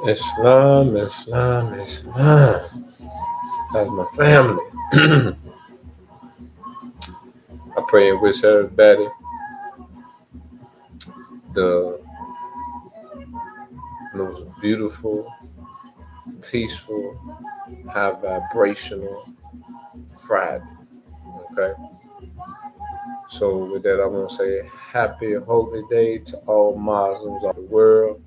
Islam, Islam, Islam. That's my family. I pray and wish everybody the most beautiful, peaceful, high vibrational Friday. Okay. So with that, I want to say happy holy day to all Muslims of the world.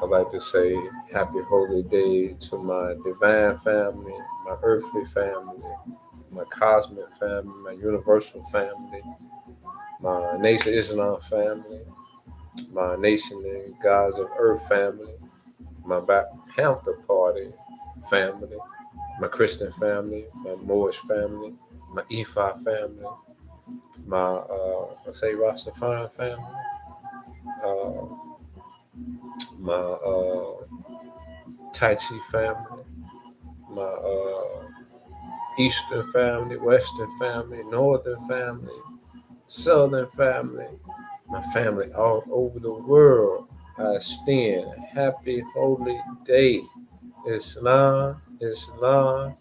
I'd like to say happy holy day to my divine family, my earthly family, my cosmic family, my universal family, my Nation Islam family, my Nation and Gods of Earth family, my Black Panther Party family, my Christian family, my Moorish family, my Ifa family, my let's say Rastafarian family, uh, my Tai Chi family, my Eastern family, Western family, Northern family, Southern family, my family all over the world. I extend happy holy day. Islam, Islam,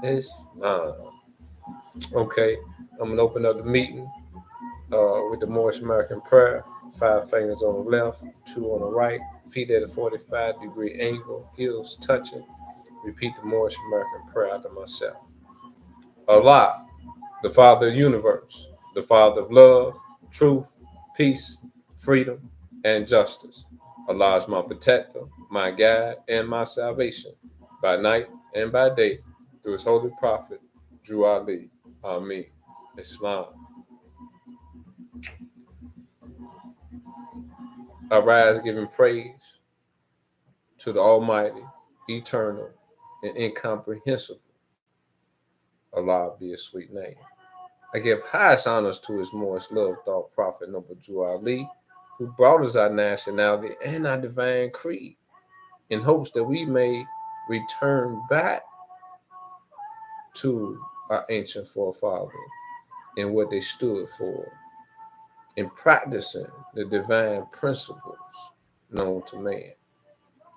Islam. Okay, I'm gonna open up the meeting with the Moorish American prayer. 5 fingers on the left, 2 on the right, feet at a 45-degree angle, heels touching. Repeat the Moorish American prayer after myself. Allah, the Father of the universe, the Father of love, truth, peace, freedom, and justice. Allah is my protector, my guide, and my salvation, by night and by day, through his holy prophet, Drew Ali. Ameen. Islam. I rise giving praise to the Almighty, eternal, and incomprehensible. Allah be his sweet name. I give highest honors to his most loved thought prophet, Noble Drew Ali, who brought us our nationality and our divine creed in hopes that we may return back to our ancient forefathers and what they stood for in practicing the divine principles known to man.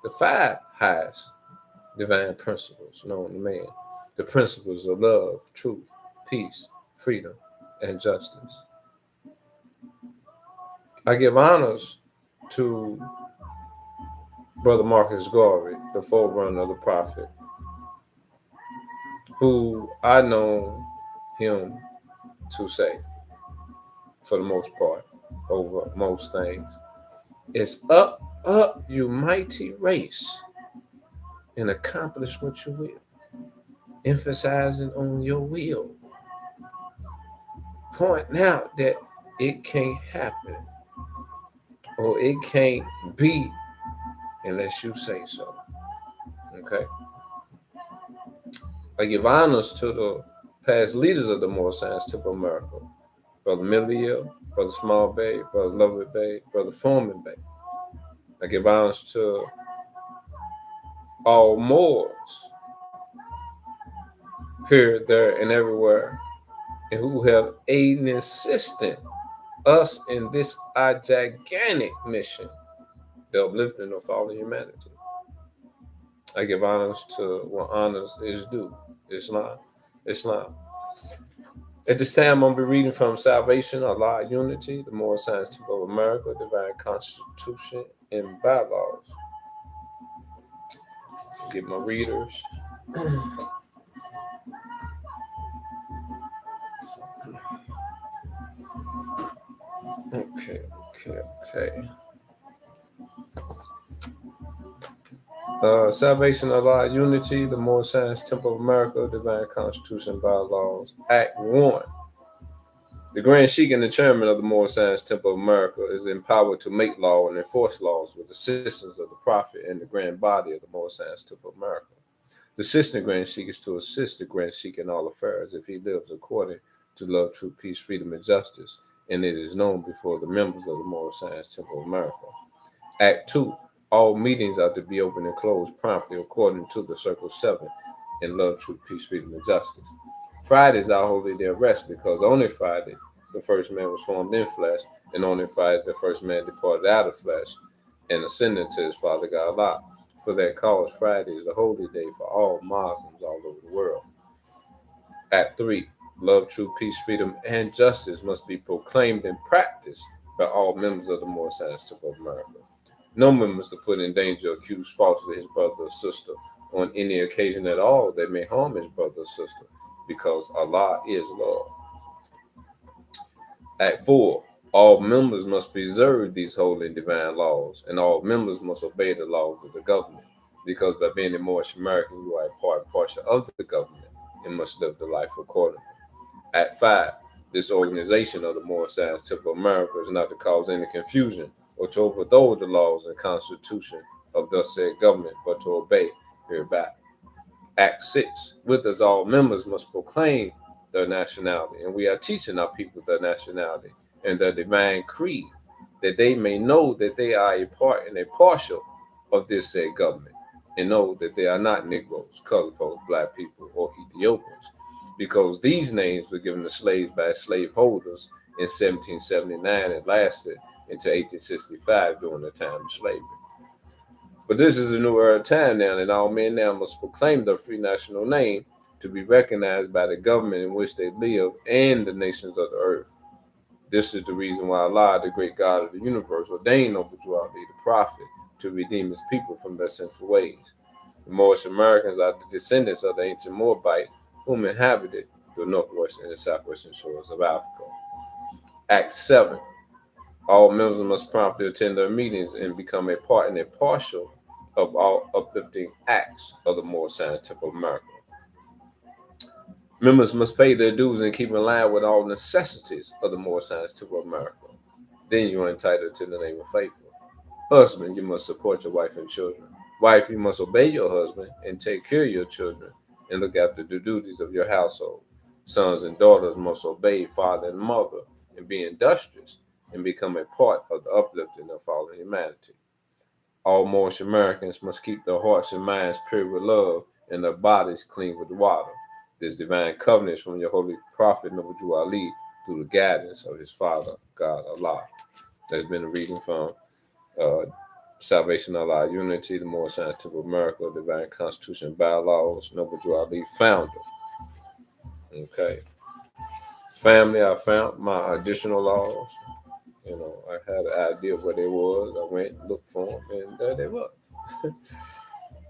The 5 highest divine principles known to man. The principles of love, truth, peace, freedom, and justice. I give honors to Brother Marcus Garvey, the forerunner of the prophet, who I know him to say, for the most part, over most things, it's up, up, you mighty race, and accomplish what you will, emphasizing on your will, pointing out that it can't happen or it can't be unless you say so. Okay? I give honors to the past leaders of the Moore Science Temple of America. Brother Milliel, Brother Small Bay, Brother Lovely Bay, Brother Foreman Bay. I give honors to all Moors here, there, and everywhere, and who have aided and assisted us in this our gigantic mission, the uplifting of all humanity. I give honors to what honors is due. Islam. Islam. At this time, I'm going to be reading from Salvation, Allah, Unity, the Moral Science Temple of America, Divine Constitution, and Bylaws. Get my readers. Okay. Salvation, Allah, Unity, the Moral Science Temple of America, Divine Constitution, Bylaws. Act 1. The Grand Sheik and the Chairman of the Moral Science Temple of America is empowered to make law and enforce laws with the assistance of the Prophet and the Grand Body of the Moral Science Temple of America. The assistant Grand Sheik is to assist the Grand Sheik in all affairs if he lives according to love, truth, peace, freedom, and justice, and it is known before the members of the Moral Science Temple of America. Act 2. All meetings are to be open and closed promptly according to the Circle 7 in love, truth, peace, freedom, and justice. Friday is our holy day of rest because only Friday the first man was formed in flesh, and only Friday the first man departed out of flesh. and ascending to his Father God Allah. For that cause, Friday is a holy day for all Muslims all over the world. Act 3. Love, truth, peace, freedom, and justice must be proclaimed and practiced by all members of the Moorish Science Temple of America. No member is to put in danger or accuse falsely his brother or sister on any occasion at all that may harm his brother or sister, because Allah is love. Act 4. All members must preserve these holy and divine laws, and all members must obey the laws of the government, because by being a Moorish American, you are a part and parcel of the government and must live the life accordingly. Act 5. This organization of the Moorish Science Temple of America is not to cause any confusion or to overthrow the laws and constitution of thus said government, but to obey hereby. Act 6. With us, all members must proclaim their nationality, and we are teaching our people their nationality and their divine creed, that they may know that they are a part and a partial of this said government, and know that they are not Negroes, colored folks, black people, or Ethiopians, because these names were given to slaves by slaveholders in 1779 and lasted until 1865 during the time of slavery. But this is a new era time now, and all men now must proclaim their free national name to be recognized by the government in which they live and the nations of the earth. This is the reason why Allah, the great God of the universe, ordained Noble Drew Ali, the prophet, to redeem his people from their sinful ways. The Moorish Americans are the descendants of the ancient Moabites, whom inhabited the northwestern and southwestern shores of Africa. Act 7. All members must promptly attend their meetings and become a part and a partial of all uplifting acts of the Moorish Science Temple of America. Members must pay their dues and keep in line with all necessities of the Moorish Science Temple of America. Then you are entitled to the name of faithful. Husband, you must support your wife and children. Wife, you must obey your husband and take care of your children and look after the duties of your household. Sons and daughters must obey father and mother and be industrious and become a part of the uplifting of fallen humanity. All Moorish Americans must keep their hearts and minds pure with love and their bodies clean with water. This divine covenant is from your holy prophet Noble Drew Ali through the guidance of his Father, God Allah. There's been a reading from Salvation Allah, Unity, the Moorish Science Temple of America, Divine Constitution, Bylaws, Noble Drew Ali, founder. Okay. Family, I found my additional laws. I had an idea of what they was. I went and looked for them, and there they were.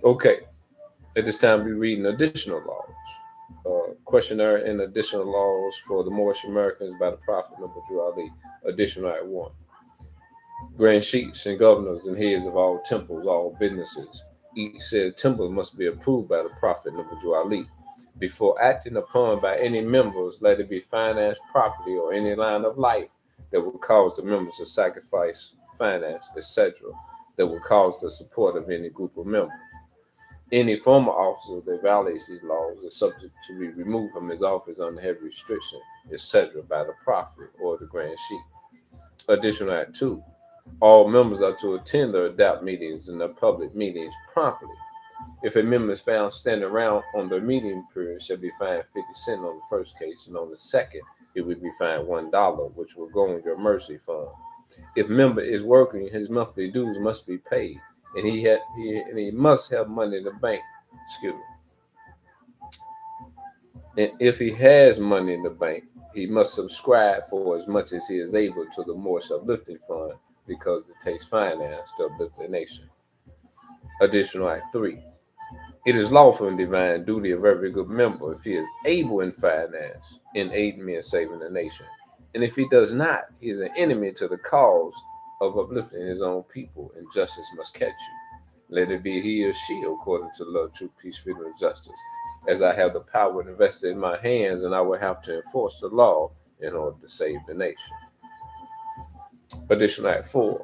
Okay. At this time, we're reading additional laws. Questionnaire and additional laws for the Moorish Americans by the Prophet Noble Drew Ali. Additional Act 1. Grand chiefs and governors and heads of all temples, all businesses. Each said temple must be approved by the Prophet Noble Drew Ali. Before acting upon by any members, let it be finance, property, or any line of life that would cause the members to sacrifice finance, etc., that would cause the support of any group of members. Any former officer that violates these laws is subject to be removed from his office under heavy restriction, etc., by the Prophet or the Grand Chief. Additional Act 2. All members are to attend their adopt meetings and their public meetings promptly. If a member is found standing around on their meeting period, shall be fined 50 cents on the first case, and on the second, it would be fined $1, which will go in your mercy fund. If member is working, his monthly dues must be paid, and he must have money in the bank. Excuse me. And if he has money in the bank, he must subscribe for as much as he is able to the Moorish Uplifting Fund, because it takes finance to uplift the nation. Additional Act 3. It is lawful and divine duty of every good member, if he is able in finance, in aiding me in saving the nation. And if he does not, he is an enemy to the cause of uplifting his own people, and justice must catch you. Let it be he or she, according to love, truth, peace, freedom, and justice, as I have the power invested in my hands, and I will have to enforce the law in order to save the nation. Additional Act 4.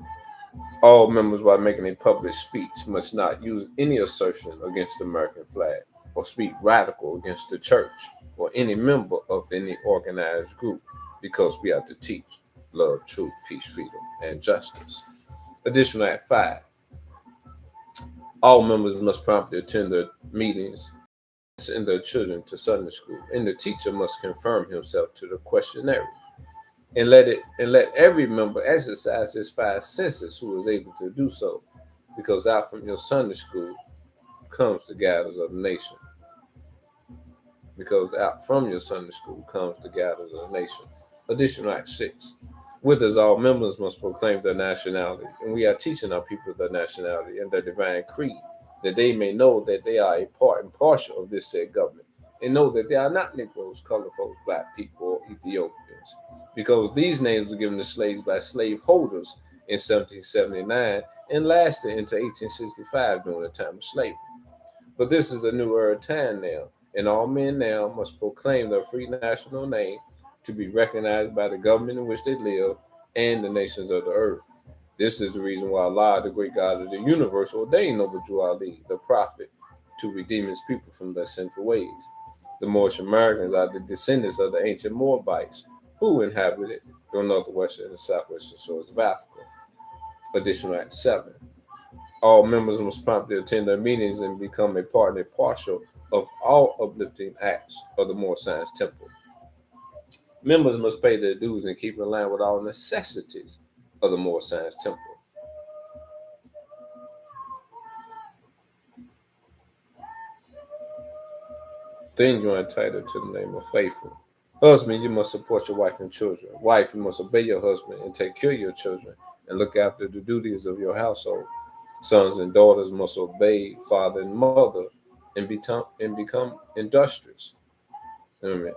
All members, while making a public speech, must not use any assertion against the American flag or speak radical against the church or any member of any organized group, because we are to teach love, truth, peace, freedom, and justice. Additional Act 5. All members must promptly attend their meetings, send their children to Sunday school, and the teacher must confirm himself to the questionnaire. and let every member exercise his five senses who is able to do so, because out from your Sunday school comes the guidance of the nation. Because out from your Sunday school comes the guidance of the nation. Additional Act 6. With us, all members must proclaim their nationality, and we are teaching our people their nationality and their divine creed, that they may know that they are a part and partial of this said government, and know that they are not Negroes, colored folks, black people, or Ethiopians, because these names were given to slaves by slaveholders in 1779 and lasted into 1865 during the time of slavery. But this is a new era time now, and all men now must proclaim their free national name to be recognized by the government in which they live and the nations of the earth. This is the reason why Allah, the great God of the universe, ordained Noble Jew Ali, the prophet, to redeem his people from their sinful ways. The Moorish Americans are the descendants of the ancient Moabites who inhabited the northwestern and southwestern shores of Africa. Additional Act 7. All members must promptly attend their meetings and become a part and partial of all uplifting acts of the Moor Science Temple. Members must pay their dues and keep in line with all necessities of the Moor Science Temple. Then you are entitled to the name of faithful. Husband, you must support your wife and children. Wife, you must obey your husband and take care of your children and look after the duties of your household. Sons and daughters must obey father and mother and become industrious. Amen.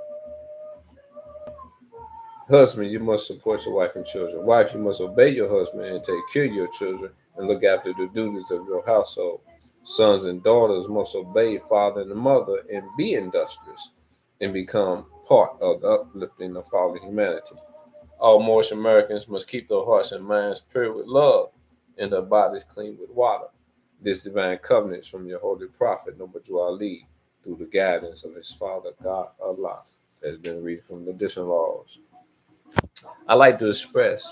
Husband, you must support your wife and children. Wife, you must obey your husband and take care of your children and look after the duties of your household. Sons and daughters must obey father and mother and be industrious and become part of the uplifting of fallen humanity. All Moorish Americans must keep their hearts and minds pure with love and their bodies clean with water. This divine covenant is from your holy prophet, Noble Jew Ali, through the guidance of his father, God Allah, has been read from the additional laws. I like to express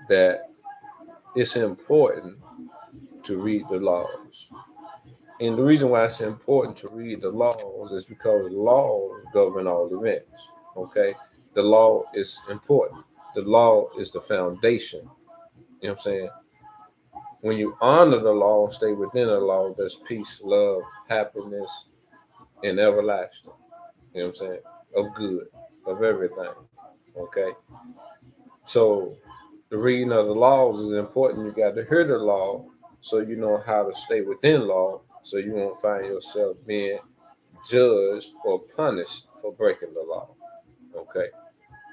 that it's important to read the laws. And the reason why it's important to read the laws is because the laws govern all events. Okay? The law is important. The law is the foundation. You know what I'm saying? When you honor the law and stay within the law, there's peace, love, happiness, and everlasting. You know what I'm saying? Of good, of everything. Okay? So the reading of the laws is important. You got to hear the law so you know how to stay within law so you won't find yourself being judged or punished for breaking the law. Okay?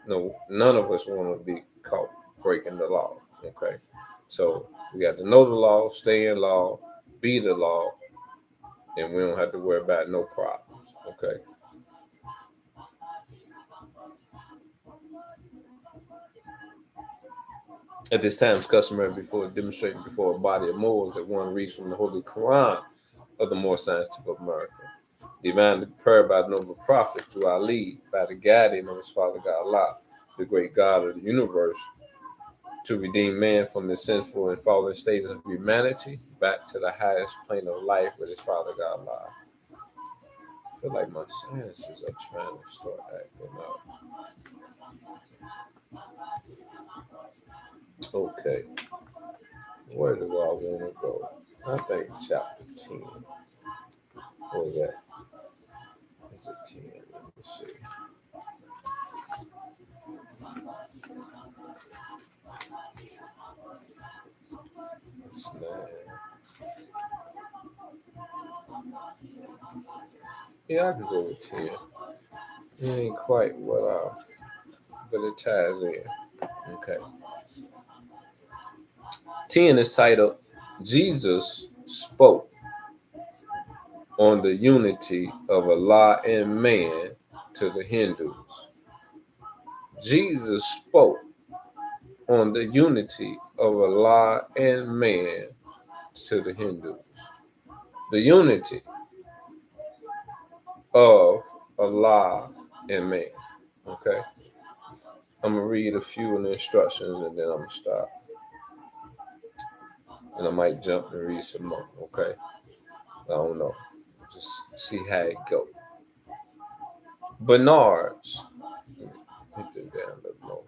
No, none of us want to be caught breaking the law. Okay? So we got to know the law, stay in law, be the law, and we don't have to worry about no problems. Okay? At this time, it's customary before demonstrating before a body of Moors that one reads from the Holy Quran of the Moor Science Temple of America. Divinely prepared by the noble prophet Jew Ali, by the guiding of his father God Allah, the great God of the universe, to redeem man from the sinful and fallen states of humanity back to the highest plane of life with his father God Allah. I feel like my senses are trying to start acting up. Okay, where do I want to go? I think chapter 10. What was that? Is it 10? Let me see. It's 9. Yeah, I could go with 10. It ain't quite what but it ties in. Okay. 10 is titled Jesus Spoke on the Unity of Allah and Man to the Hindus. Jesus spoke on the unity of Allah and man to the Hindus. The unity of Allah and man. Okay? I'm going to read a few of the instructions and then I'm going to stop. And I might jump and read some more. Okay? I don't know. Just see how it goes. Bernard's. Hit this down a little more.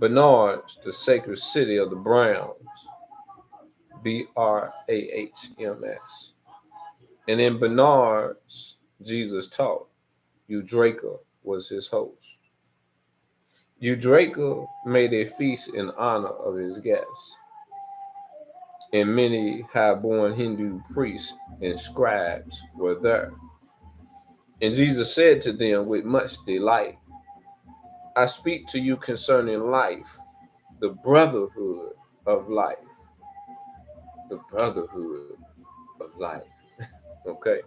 Bernard's, the sacred city of the Browns, Brahms. And in Bernard's, Jesus taught. Eudraca was his host. Eudraca made a feast in honor of his guests, and many high-born Hindu priests and scribes were there. And Jesus said to them with much delight, I speak to you concerning life, the brotherhood of life. The brotherhood of life. Okay.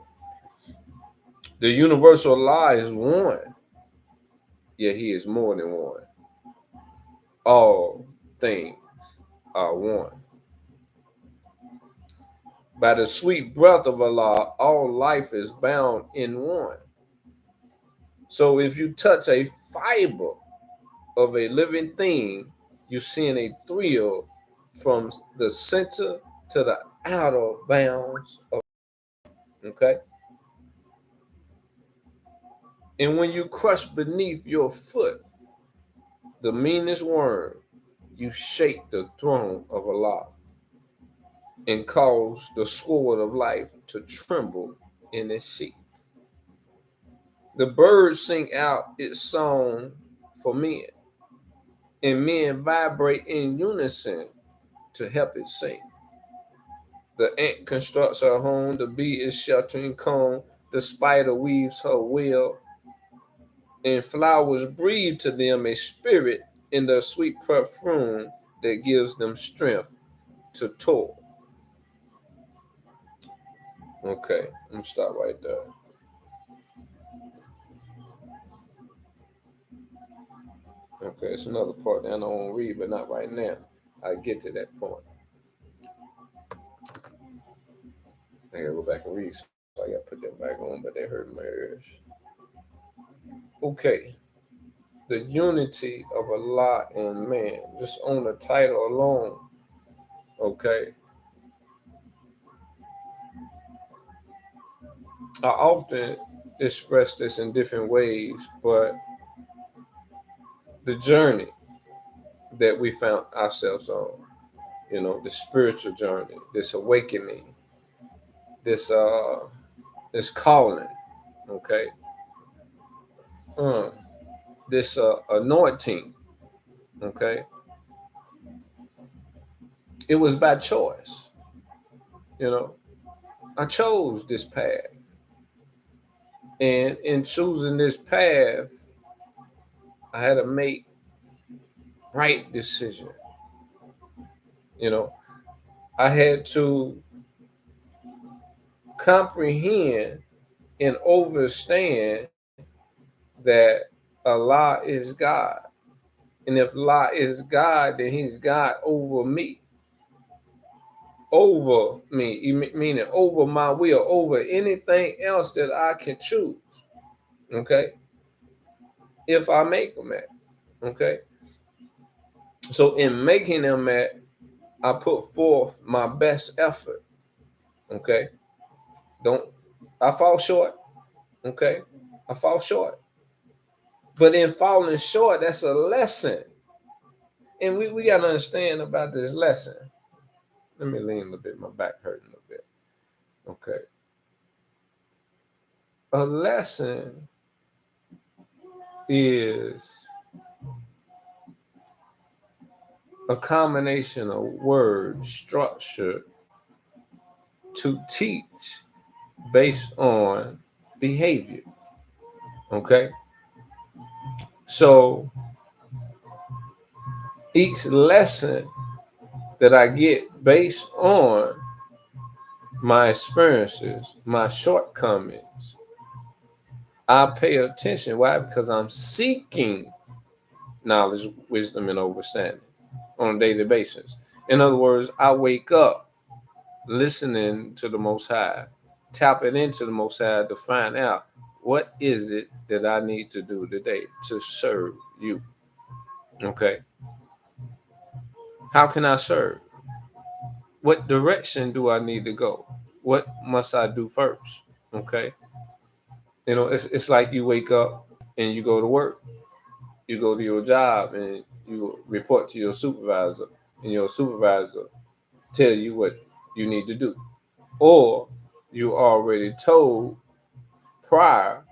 The universal law is one, yet he is more than one. All things are one. By the sweet breath of Allah, all life is bound in one. So if you touch a fiber of a living thing, you send a thrill from the center to the outer bounds of, okay? And when you crush beneath your foot the meanest worm, you shake the throne of Allah and cause the sword of life to tremble in its sheath. The birds sing out its song for men, and men vibrate in unison to help it sing. The ant constructs her home, the bee is sheltering cone, the spider weaves her web, and flowers breathe to them a spirit in their sweet perfume that gives them strength to toil. Okay, I'm gonna stop right there. Okay, it's another part that I don't want to read, but not right now. I get to that point. I gotta go back and read, so I gotta put that back on, but they hurt my ears. Okay, the unity of Allah and man, just on the title alone. Okay, I often express this in different ways, but the journey that we found ourselves on, the spiritual journey, this awakening, this this calling, okay, uh, this anointing, okay, it was by choice, you know. I chose this path, and in choosing this path, I had to make right decision. You know, I had to comprehend and understand that Allah is God. And if Allah is God, then He's God over me, meaning over my will, over anything else that I can choose. Okay, if I make them at, okay. So in making them at, I put forth my best effort. Okay, don't I fall short? Okay, I fall short. But in falling short, that's a lesson. And we got to understand about this lesson. Let me lean a little bit. My back hurting a little bit. Okay. A lesson is a combination of words structured to teach based on behavior. Okay. So each lesson that I get based on my experiences, my shortcomings, I pay attention. Why? Because I'm seeking knowledge, wisdom, and understanding on a daily basis. In other words, I wake up listening to the Most High, tapping into the Most High to find out what is it that I need to do today to serve you. Okay. How can I serve? What direction do I need to go? What must I do first? Okay. It's like you wake up and you go to work. You go to your job and you report to your supervisor, and your supervisor tell you what you need to do, or you already told prior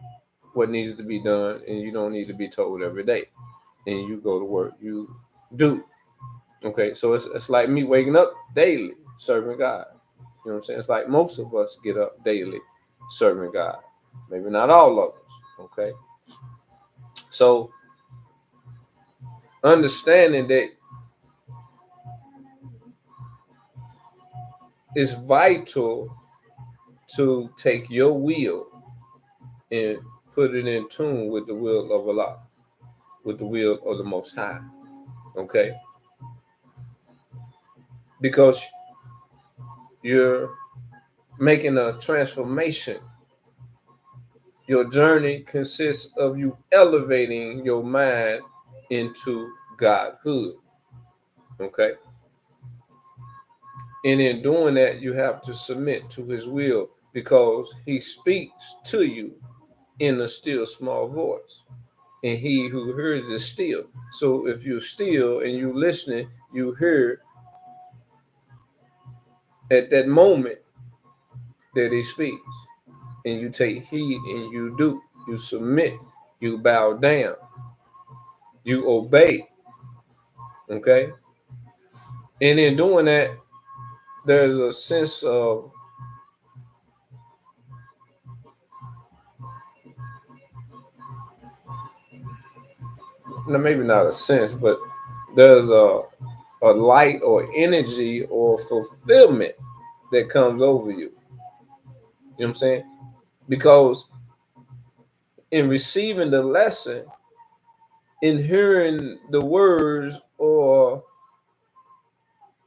what needs to be done, and you don't need to be told every day. And you go to work, you do. Okay, so it's like me waking up daily serving God. You know what I'm saying? It's like most of us get up daily serving God. Maybe not all of us. Okay, so understanding that it's vital to take your will and put it in tune with the will of Allah, with the will of the Most High. Okay, because you're making a transformation. Your journey consists of you elevating your mind into Godhood. Okay. And in doing that, you have to submit to his will because he speaks to you in a still small voice. And he who hears is still. So if you're still and you listening, you hear at that moment that he speaks. And you take heed and you do. You submit. You bow down. You obey. Okay. And in doing that, there's a sense of, no, maybe not a sense, but there's a light or energy or fulfillment that comes over you. You know what I'm saying? Because in receiving the lesson, in hearing the words or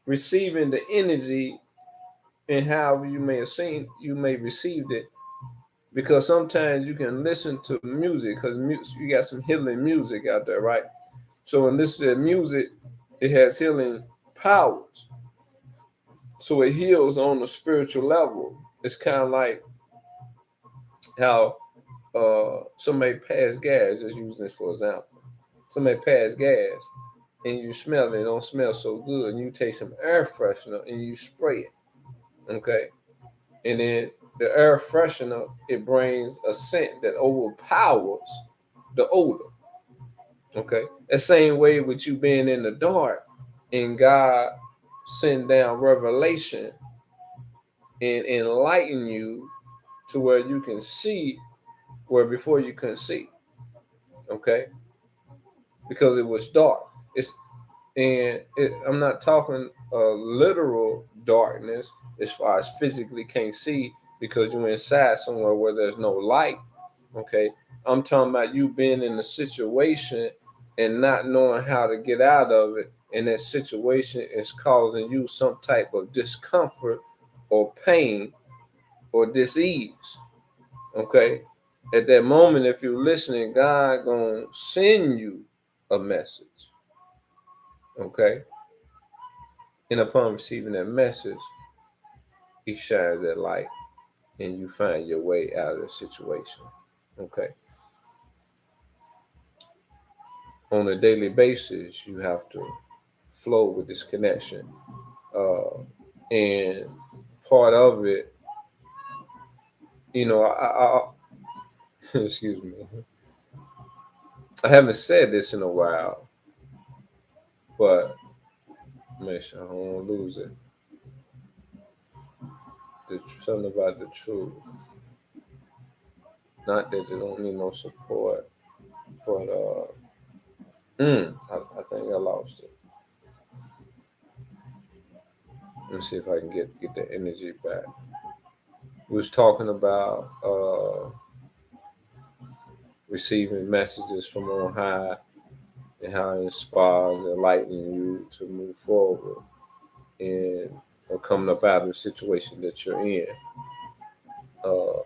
receiving the energy, and however you may have seen, you may received it. Because sometimes you can listen to music because you got some healing music out there, right? So when listen to music, it has healing powers. So it heals on a spiritual level. It's kind of like how somebody passed gas, just using this for example. Somebody passed gas and you smell it, it don't smell so good, and you take some air freshener and you spray it. Okay. And then the air freshener, it brings a scent that overpowers the odor. Okay. The same way with you being in the dark and God send down revelation and enlighten you to where you can see where before you couldn't see. Okay. Because it was dark. I'm not talking literal darkness as far as physically can't see because you're inside somewhere where there's no light. Okay. I'm talking about you being in a situation and not knowing how to get out of it. And that situation is causing you some type of discomfort or pain or dis-ease. Okay. At that moment, if you're listening, God gonna send you a message. Okay. And upon receiving that message, he shines that light and you find your way out of the situation. Okay. On a daily basis, you have to flow with this connection. And part of it, excuse me, I haven't said this in a while, but make sure I don't lose it. Something about the truth. Not that they don't need no support, but I think I lost it. Let's see if I can get the energy back. We was talking about receiving messages from on high and how it inspires and enlightens you to move forward and coming up out of the situation that you're in. Uh,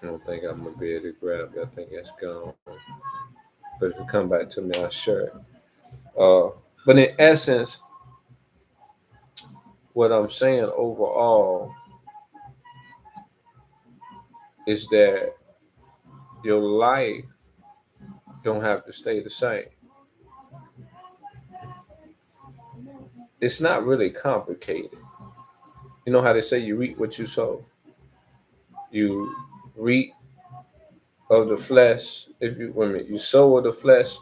I don't think I'm gonna be able to grab it. I think it's gone. But if it come back to me, I'll share it. But in essence, what I'm saying overall is that your life don't have to stay the same. It's not really complicated. You know how they say you reap what you sow. You reap of the flesh. If you When you sow of the flesh,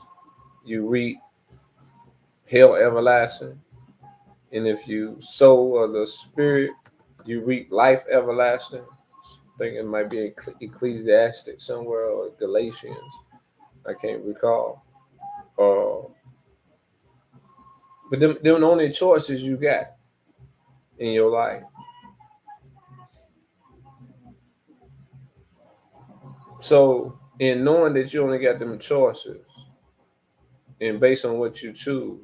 you reap hell everlasting. And if you sow of the spirit, you reap life everlasting. I think it might be Ecclesiastic somewhere or Galatians. I can't recall. Uh, but them the only choices you got in your life. So in knowing that you only got them choices, and based on what you choose,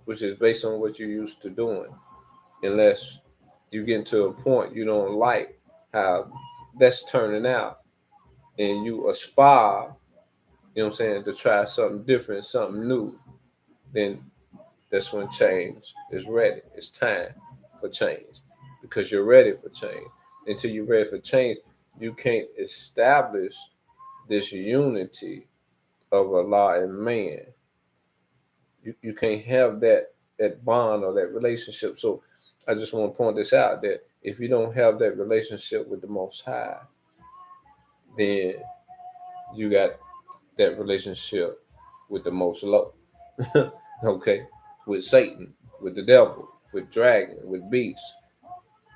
which is based on what you're used to doing, unless you get to a point you don't like how that's turning out, and you aspire, you know what I'm saying, to try something different, something new, then that's when change is ready. It's time for change because you're ready for change. Until you're ready for change, you can't establish this unity of Allah and man. You can't have that bond or that relationship. So I just want to point this out that if you don't have that relationship with the Most High, then you got that relationship with the Most Low. Okay, with Satan, with the devil, with dragon, with beast.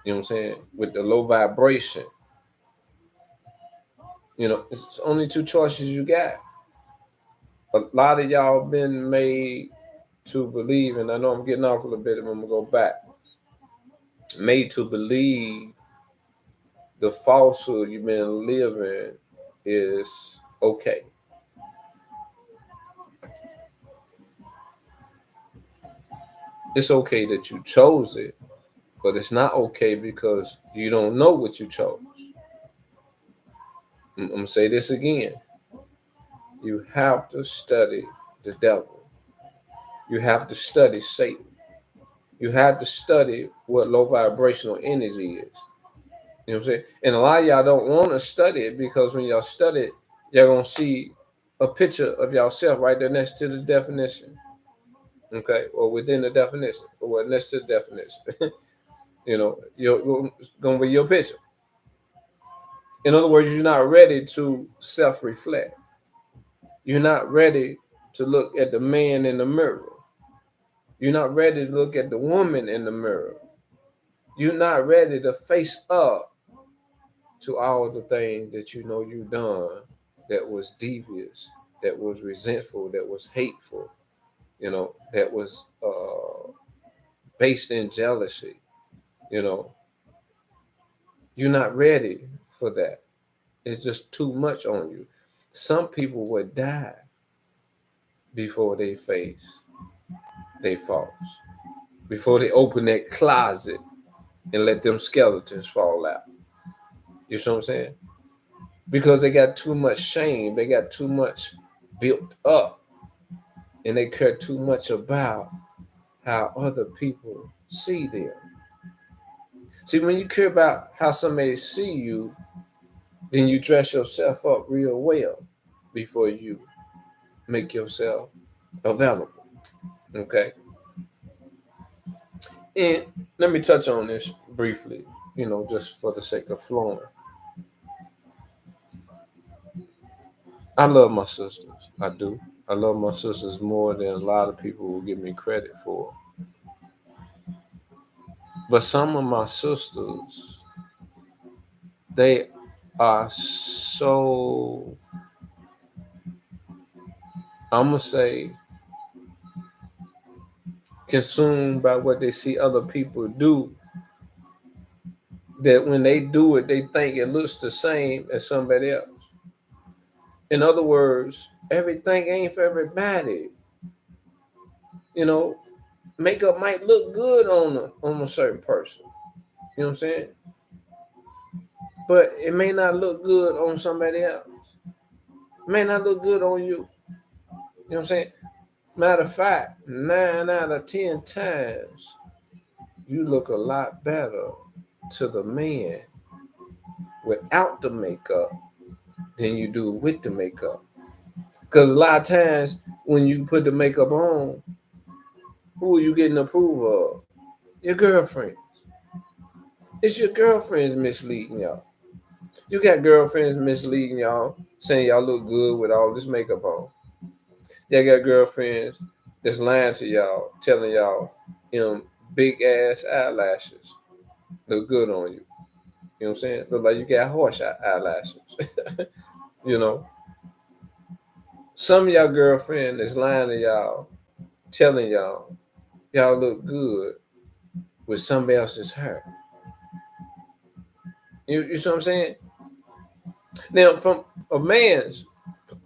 You know what I'm saying? With the low vibration. It's only two choices you got. A lot of y'all been made to believe, and I know I'm getting off a little bit, and I'm gonna go back. Made to believe the falsehood you've been living is okay. It's okay that you chose it, but it's not okay because you don't know what you chose. I'm gonna say this again. You have to study the devil. You have to study Satan. You have to study what low vibrational energy is. You know what I'm saying? And a lot of y'all don't want to study it because when y'all study it, y'all gonna see a picture of yourself right there next to the definition. Okay, or within the definition, or next to the definition. You're gonna be your picture. In other words, you're not ready to self-reflect. You're not ready to look at the man in the mirror. You're not ready to look at the woman in the mirror. You're not ready to face up to all the things that you know you've done that was devious, that was resentful, that was hateful, that was based in jealousy. You know, you're not ready for that. It's just too much on you. Some people would die before they face their faults, before they open that closet and let them skeletons fall out. You see what I'm saying? Because they got too much shame, they got too much built up, and they care too much about how other people see them. See, when you care about how somebody see you, then you dress yourself up real well before you make yourself available. Okay? And let me touch on this briefly, just for the sake of flowing. I love my sisters. I do. I love my sisters more than a lot of people will give me credit for. But some of my sisters, they are so, I'm going to say, consumed by what they see other people do that when they do it, they think it looks the same as somebody else. In other words, everything ain't for everybody. Makeup might look good on a certain person. You know what I'm saying? But it may not look good on somebody else. It may not look good on you. You know what I'm saying? Matter of fact, 9 out of 10 times, you look a lot better to the man without the makeup than you do with the makeup. Because a lot of times when you put the makeup on, who are you getting approval of? Your girlfriend. It's your girlfriends misleading y'all. You got girlfriends misleading y'all, saying y'all look good with all this makeup on. Y'all got girlfriends that's lying to y'all, telling y'all them big ass eyelashes look good on you. You know what I'm saying? Look like you got horse eyelashes. You know, some of y'all girlfriend is lying to y'all, telling y'all look good with somebody else's hair. You see what I'm saying? Now, from a man's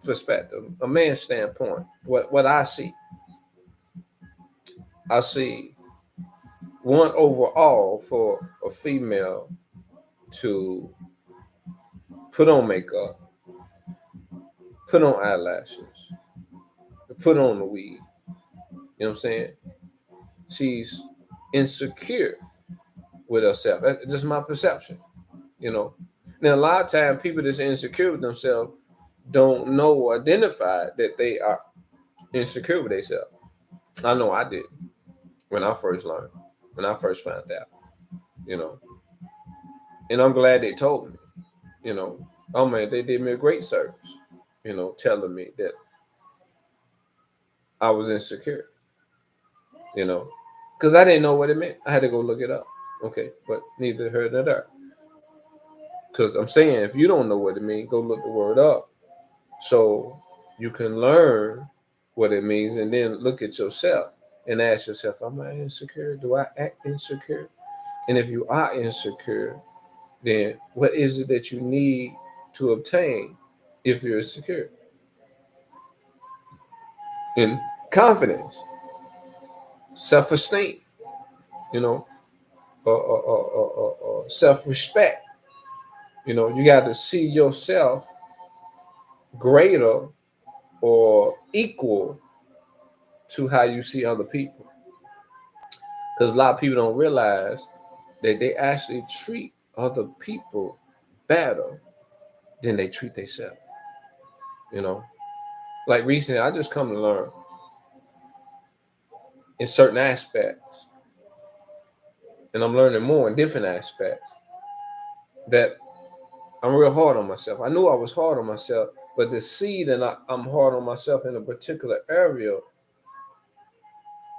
perspective, a man's standpoint, what I see one overall for a female to put on makeup, put on eyelashes, put on the wig. You know what I'm saying? She's insecure with herself. That's just my perception. You know. Now a lot of times people that's insecure with themselves don't know or identify that they are insecure with themselves. I know I did when I first learned, when I first found out. You know, and I'm glad they told me. You know, oh man, they did me a great service. You know, telling me that I was insecure. You know, because I didn't know what it meant. I had to go look it up. Okay, but neither here nor there. Because I'm saying, if you don't know what it means, go look the word up so you can learn what it means, and then look at yourself and ask yourself, am I insecure? Do I act insecure? And if you are insecure, then what is it that you need to obtain if you're insecure? And confidence, self-esteem, you know, self-respect. You know, you got to see yourself greater or equal to how you see other people. Because a lot of people don't realize that they actually treat other people better than they treat themselves. You know, like recently, I just come to learn in certain aspects, and I'm learning more in different aspects that I'm real hard on myself. I knew I was hard on myself, but to see that I'm hard on myself in a particular area,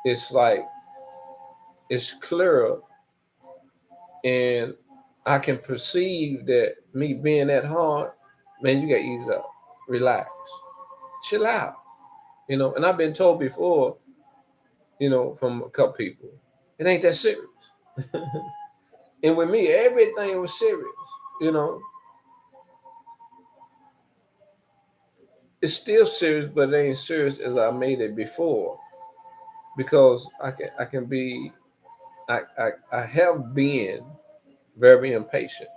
it's like it's clearer, and I can perceive that me being that hard, man, you got to ease up, relax, chill out, you know. And I've been told before, you know, from a couple people, it ain't that serious. And with me, everything was serious, you know. It's still serious, but it ain't serious as I made it before because I can be I have been very impatient,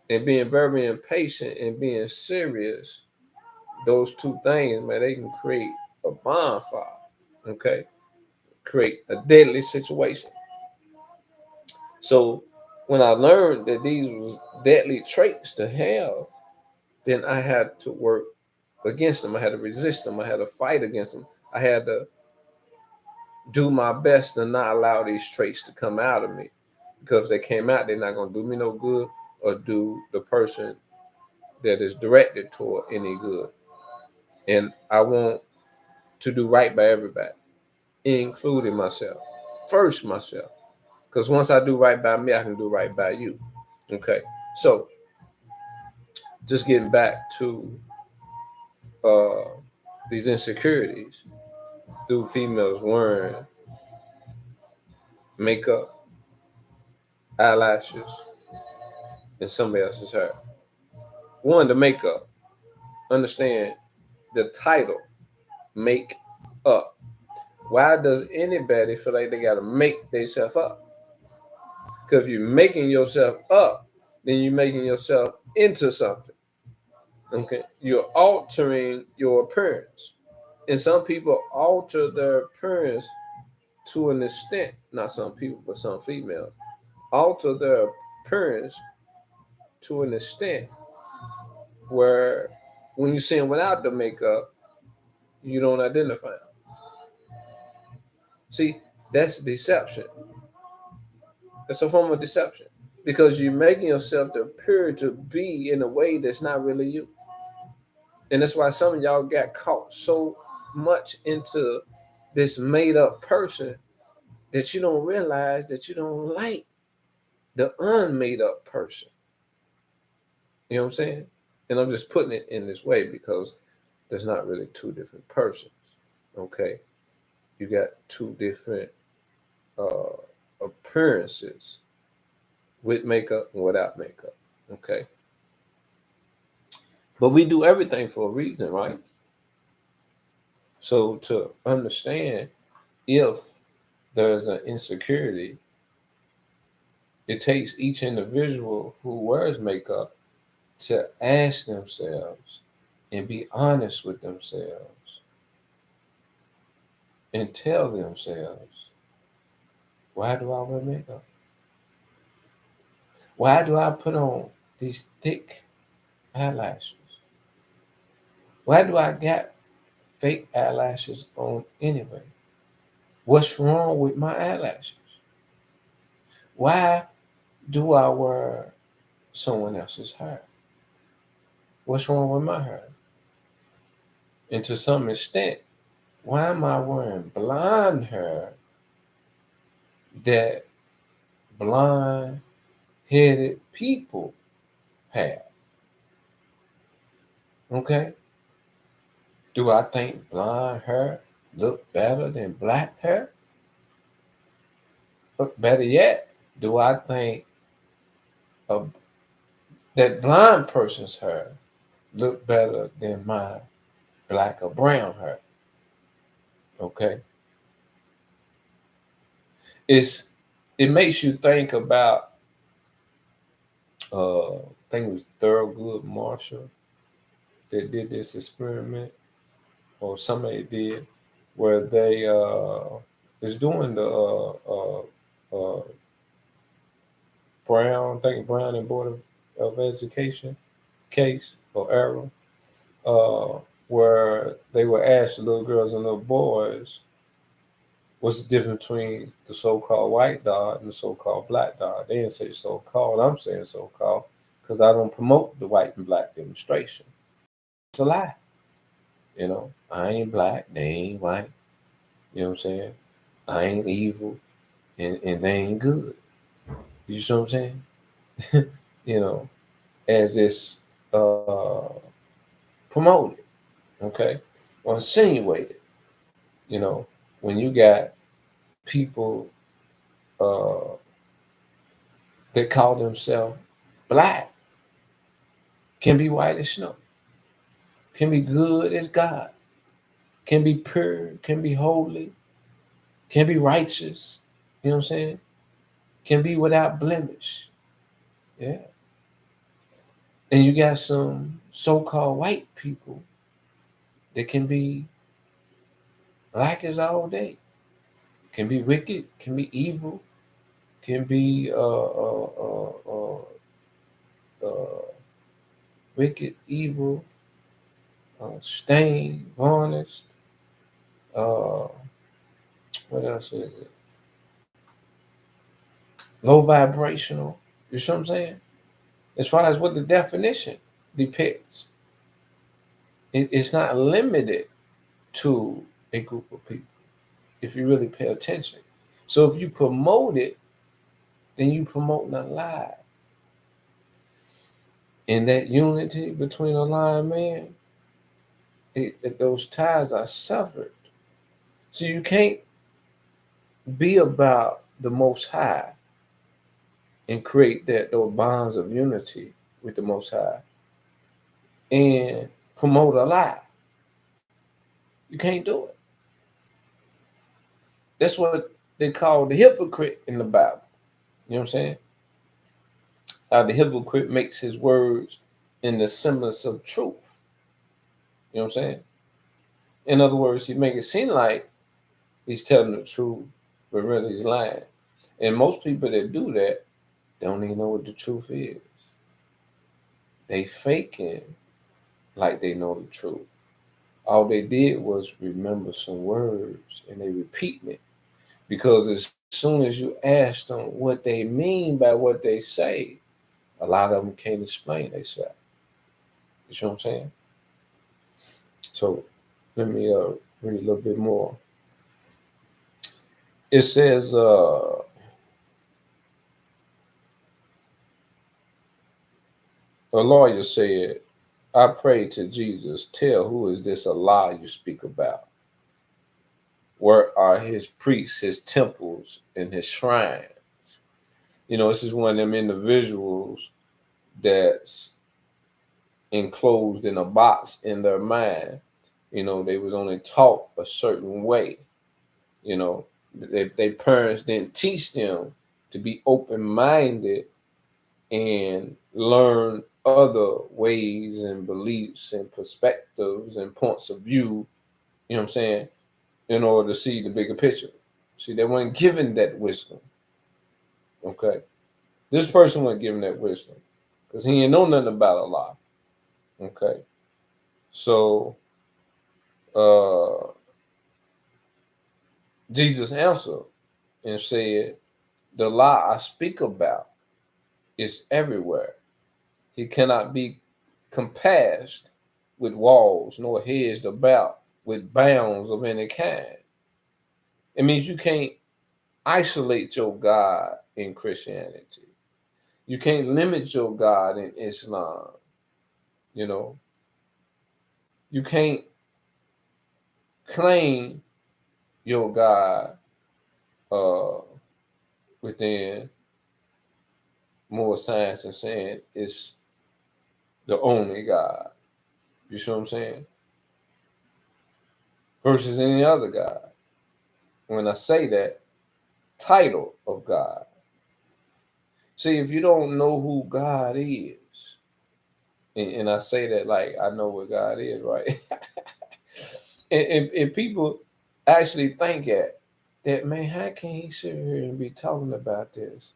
and being very impatient and being serious, those two things, man, they can create a bonfire. Okay, create a deadly situation. So when I learned that these was deadly traits to have, then I had to work against them. I had to resist them. I had to fight against them. I had to do my best to not allow these traits to come out of me. Because if they came out, they're not going to do me no good or do the person that is directed toward any good. And I want to do right by everybody, including myself. First, myself. Because once I do right by me, I can do right by you. Okay. So, just getting back to uh, these insecurities through females wearing makeup, eyelashes, and somebody else's hair. One, the makeup. Understand the title, make up. Why does anybody feel like they got to make themselves up? Because if you're making yourself up, then you're making yourself into something. Okay, you're altering your appearance, and some people alter their appearance to an extent. Not some people, but some females alter their appearance to an extent where when you see them without the makeup, you don't identify them. See, that's deception. That's a form of deception because you're making yourself to appear to be in a way that's not really you. And that's why some of y'all got caught so much into this made up person that you don't realize that you don't like the unmade up person. You know what I'm saying? And I'm just putting it in this way because there's not really two different persons. Okay. You got two different uh, appearances with makeup and without makeup. Okay. But we do everything for a reason, right? So to understand if there's an insecurity, it takes each individual who wears makeup to ask themselves and be honest with themselves and tell themselves, why do I wear makeup? Why do I put on these thick eyelashes? Why do I got fake eyelashes on anyway? What's wrong with my eyelashes? Why do I wear someone else's hair? What's wrong with my hair? And to some extent, why am I wearing blonde hair that blonde headed people have? Okay? Do I think blonde hair look better than black hair? But better yet, do I think a, that blind person's hair look better than my black or brown hair? Okay? It makes you think about I think it was Thurgood Marshall that did this experiment, or somebody did, where they is doing the Brown, I think Brown and Board of Education case or error, where they would ask the little girls and little boys, what's the difference between the so-called white dog and the so-called black dog? They didn't say so-called. I'm saying so-called because I don't promote the white and black demonstration. It's a lie. You know, I ain't black, they ain't white. You know what I'm saying? I ain't evil, and they ain't good. You see what I'm saying? You know, as it's promoted, okay, or insinuated. You know, when you got people that call themselves black, can be white as snow, can be good as God, can be pure, can be holy, can be righteous. You know what I'm saying? Can be without blemish. Yeah. And you got some so-called white people that can be black as all day, can be wicked, can be evil, can be wicked, evil, stained, varnished. Uh, what else is it? Low vibrational. You see what I'm saying? As far as what the definition depicts, it's not limited to a group of people if you really pay attention. So if you promote it, then you promoting a lie. And that unity between a lion man, those ties are severed. So you can't be about the Most High and create those bonds of unity with the Most High and promote a lie. You can't do it. That's what they call the hypocrite in the Bible. You know what I'm saying? How the hypocrite makes his words in the semblance of truth. You know what I'm saying? In other words, he make it seem like he's telling the truth, but really he's lying. And most people that do that don't even know what the truth is. They faking like they know the truth. All they did was remember some words and they repeating it. Because as soon as you ask them what they mean by what they say, a lot of them can't explain themselves. You see what I'm saying? So let me read a little bit more. It says, a lawyer said, I pray to Jesus, tell who is this Allah you speak about? Where are his priests, his temples, and his shrines? This is one of them individuals that's enclosed in a box in their mind. They was only taught a certain way. Their parents didn't teach them to be open-minded and learn other ways and beliefs and perspectives and points of view, you know what I'm saying, in order to see the bigger picture. See, they weren't given that wisdom. Okay. This person wasn't given that wisdom because he didn't know nothing about Allah. Okay. So uh Jesus answered and said, the lie I speak about is everywhere. He cannot be compassed with walls, nor hedged about with bounds of any kind. It means you can't isolate your God in Christianity. You can't limit your God in Islam. You know, you can't claim your God uh, within more science and saying it's the only God. You see what I'm saying? Versus any other God. When I say that, title of God. See, if you don't know who God is, and I say that like I know what God is, right? and people actually think that, man, how can he sit here and be talking about this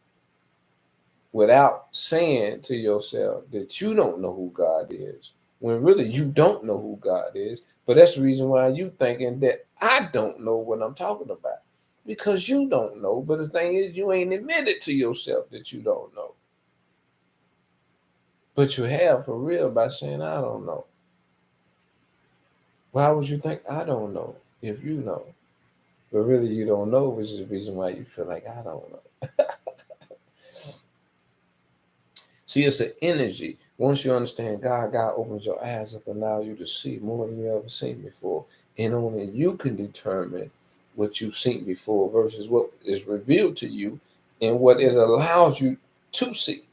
without saying to yourself that you don't know who God is, when really you don't know who God is. But that's the reason why you thinking that I don't know what I'm talking about, because you don't know. But the thing is, you ain't admitted to yourself that you don't know. But you have for real by saying I don't know. Why would you think I don't know if you know? But really you don't know, which is the reason why you feel like I don't know. See, it's an energy. Once you understand God opens your eyes up and allows you to see more than you ever seen before. And only you can determine what you've seen before versus what is revealed to you and what it allows you to see.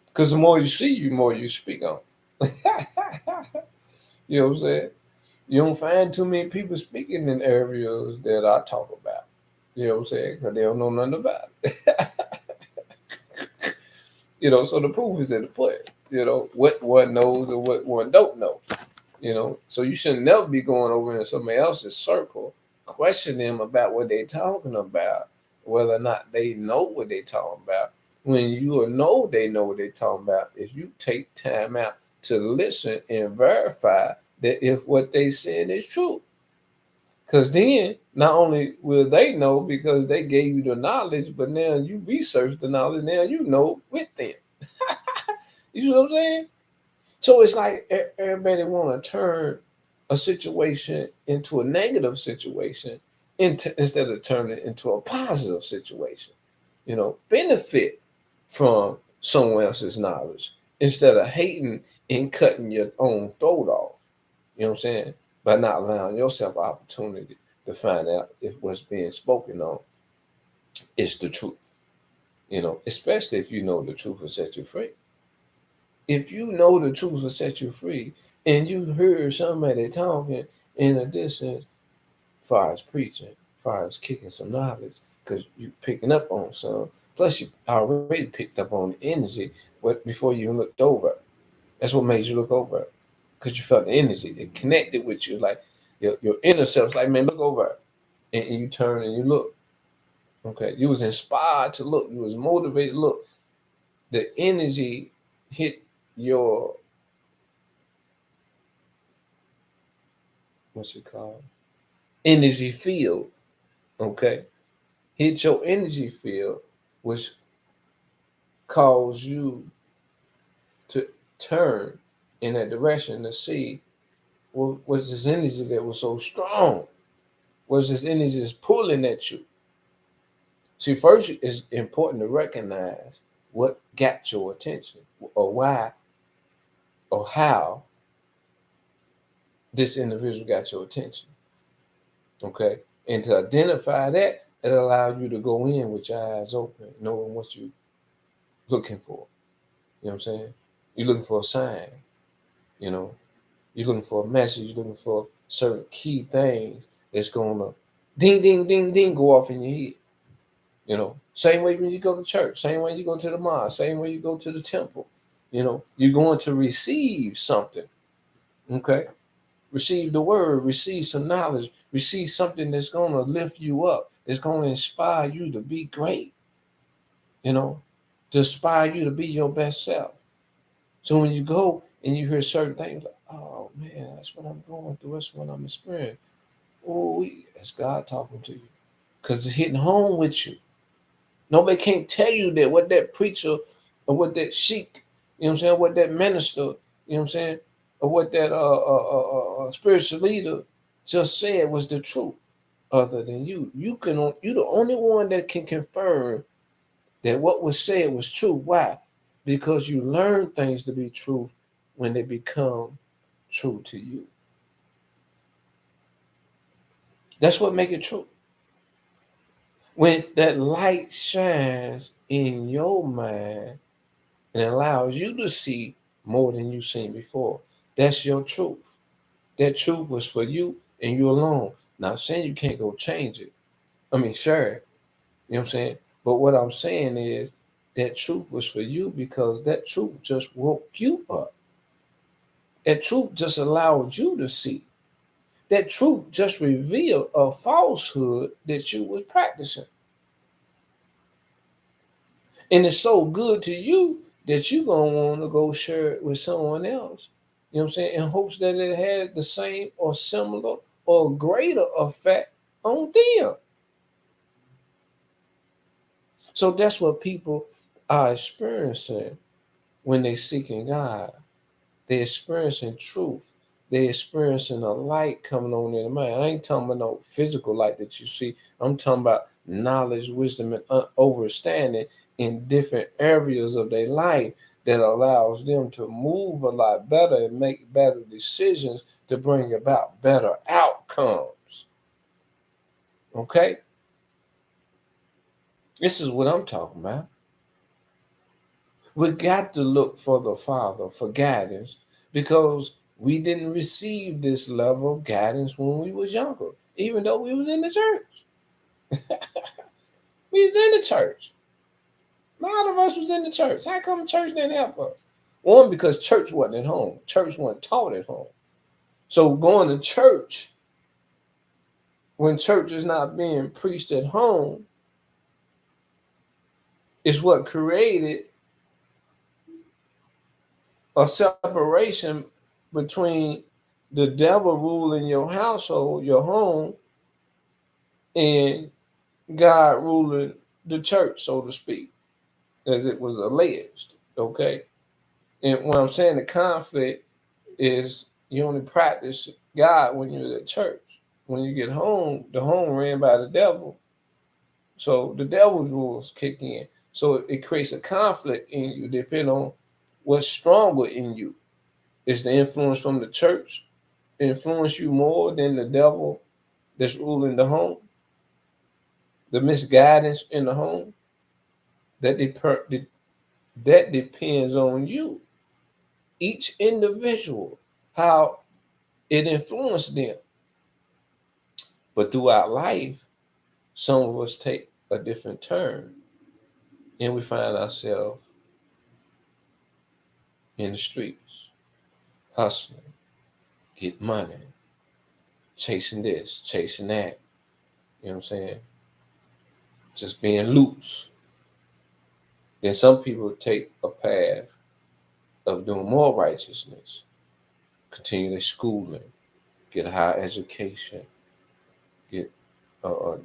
Because the more you see, the more you speak on. You know what I'm saying? You don't find too many people speaking in areas that I talk about. You know what I'm saying? Because they don't know nothing about it. So the proof is in the pudding. What one knows and what one don't know. So you should never be going over in somebody else's circle, question them about what they talking about, whether or not they know what they talking about. When you know they know what they talking about, if you take time out to listen and verify that if what they said is true. Because then not only will they know because they gave you the knowledge, but now you research the knowledge, now you know with them. You see what I'm saying? So it's like everybody want to turn a situation into a negative situation instead of turning it into a positive situation. Benefit from someone else's knowledge instead of hating and cutting your own throat off. You know what I'm saying? By not allowing yourself opportunity to find out if what's being spoken on is the truth. Especially if you know the truth will set you free. If you know the truth will set you free, and you heard somebody talking in a distance, as far as preaching, as far as kicking some knowledge, because you picking up on some. Plus, you already picked up on the energy, but before you even looked over. That's what made you look over, because you felt the energy. It connected with you, like your inner self's like, man, look over, and you turn and you look. Okay, you was inspired to look. You was motivated to look. The energy hit your what's it called? Energy field. Okay. Hit your energy field, which cause you to turn in that direction to see what was this energy that was so strong? Was this energy that's pulling at you? See, first it's important to recognize what got your attention, or why, or how this individual got your attention. Okay, and to identify that, it allows you to go in with your eyes open, knowing what you're looking for. You know what I'm saying? You're looking for a sign. You know, you're looking for a message. You're looking for certain key things that's gonna ding, ding, ding, ding go off in your head. You know, same way when you go to church, same way you go to the mosque, same way you go to the temple. You know, you're going to receive something. Okay, receive the word, receive some knowledge, receive something that's going to lift you up. It's going to inspire you to be great. You know, to inspire you to be your best self. So when you go and you hear certain things, like, oh man, that's what I'm going through. That's what I'm experiencing. Oh, that's God talking to you, because it's hitting home with you. Nobody can't tell you that what that preacher or what that sheik, you know what I'm saying, what that minister, you know what I'm saying, or what that spiritual leader just said was the truth. Other than you, you the only one that can confirm that what was said was true. Why? Because you learn things to be true when they become true to you. That's what make it true. When that light shines in your mind and allows you to see more than you've seen before, that's your truth. That truth was for you and you alone. Not saying you can't go change it. I mean, sure, you know what I'm saying? But what I'm saying is that truth was for you because that truth just woke you up. That truth just allowed you to see. That truth just revealed a falsehood that you was practicing. And it's so good to you that you're going to want to go share it with someone else. You know what I'm saying? In hopes that it had the same or similar or greater effect on them. So that's what people are experiencing when they seeking God. They're experiencing truth. They're experiencing a light coming on in the mind. I ain't talking about no physical light that you see. I'm talking about knowledge, wisdom, and understanding in different areas of their life that allows them to move a lot better and make better decisions to bring about better outcomes. Okay? This is what I'm talking about. We got to look for the Father for guidance because we didn't receive this level of guidance when we was younger, even though we was in the church. We was in the church. A lot of us was in the church. How come church didn't help us? One, because church wasn't at home. Church wasn't taught at home. So going to church, when church is not being preached at home, is what created a separation between the devil ruling your household, your home, and God ruling the church, so to speak, as it was alleged. Okay. And what I'm saying, the conflict is you only practice God when you're at church. When you get home, the home ran by the devil. So the devil's rules kick in. So it creates a conflict in you depending on what's stronger in you. Is the influence from the church influence you more than the devil that's ruling the home? The misguidance in the home? That that depends on you, each individual, how it influenced them. But throughout life, some of us take a different turn and we find ourselves in the streets, hustling, get money, chasing this, chasing that. You know what I'm saying? Just being loose. Then some people take a path of doing more righteousness, continue their schooling, get a higher education, get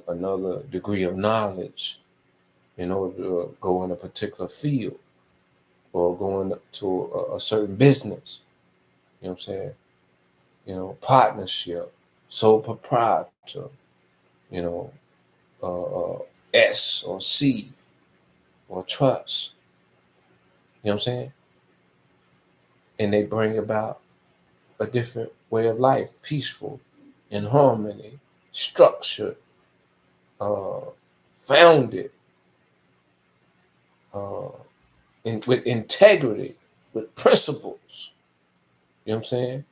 another degree of knowledge in order to go in a particular field or go into a certain business. You know what I'm saying? Partnership, sole proprietor, you know, uh, uh, S or C or trust. You know what I'm saying? And they bring about a different way of life, peaceful, in harmony, structured, uh, founded, uh, with integrity, with principles. You know what I'm saying?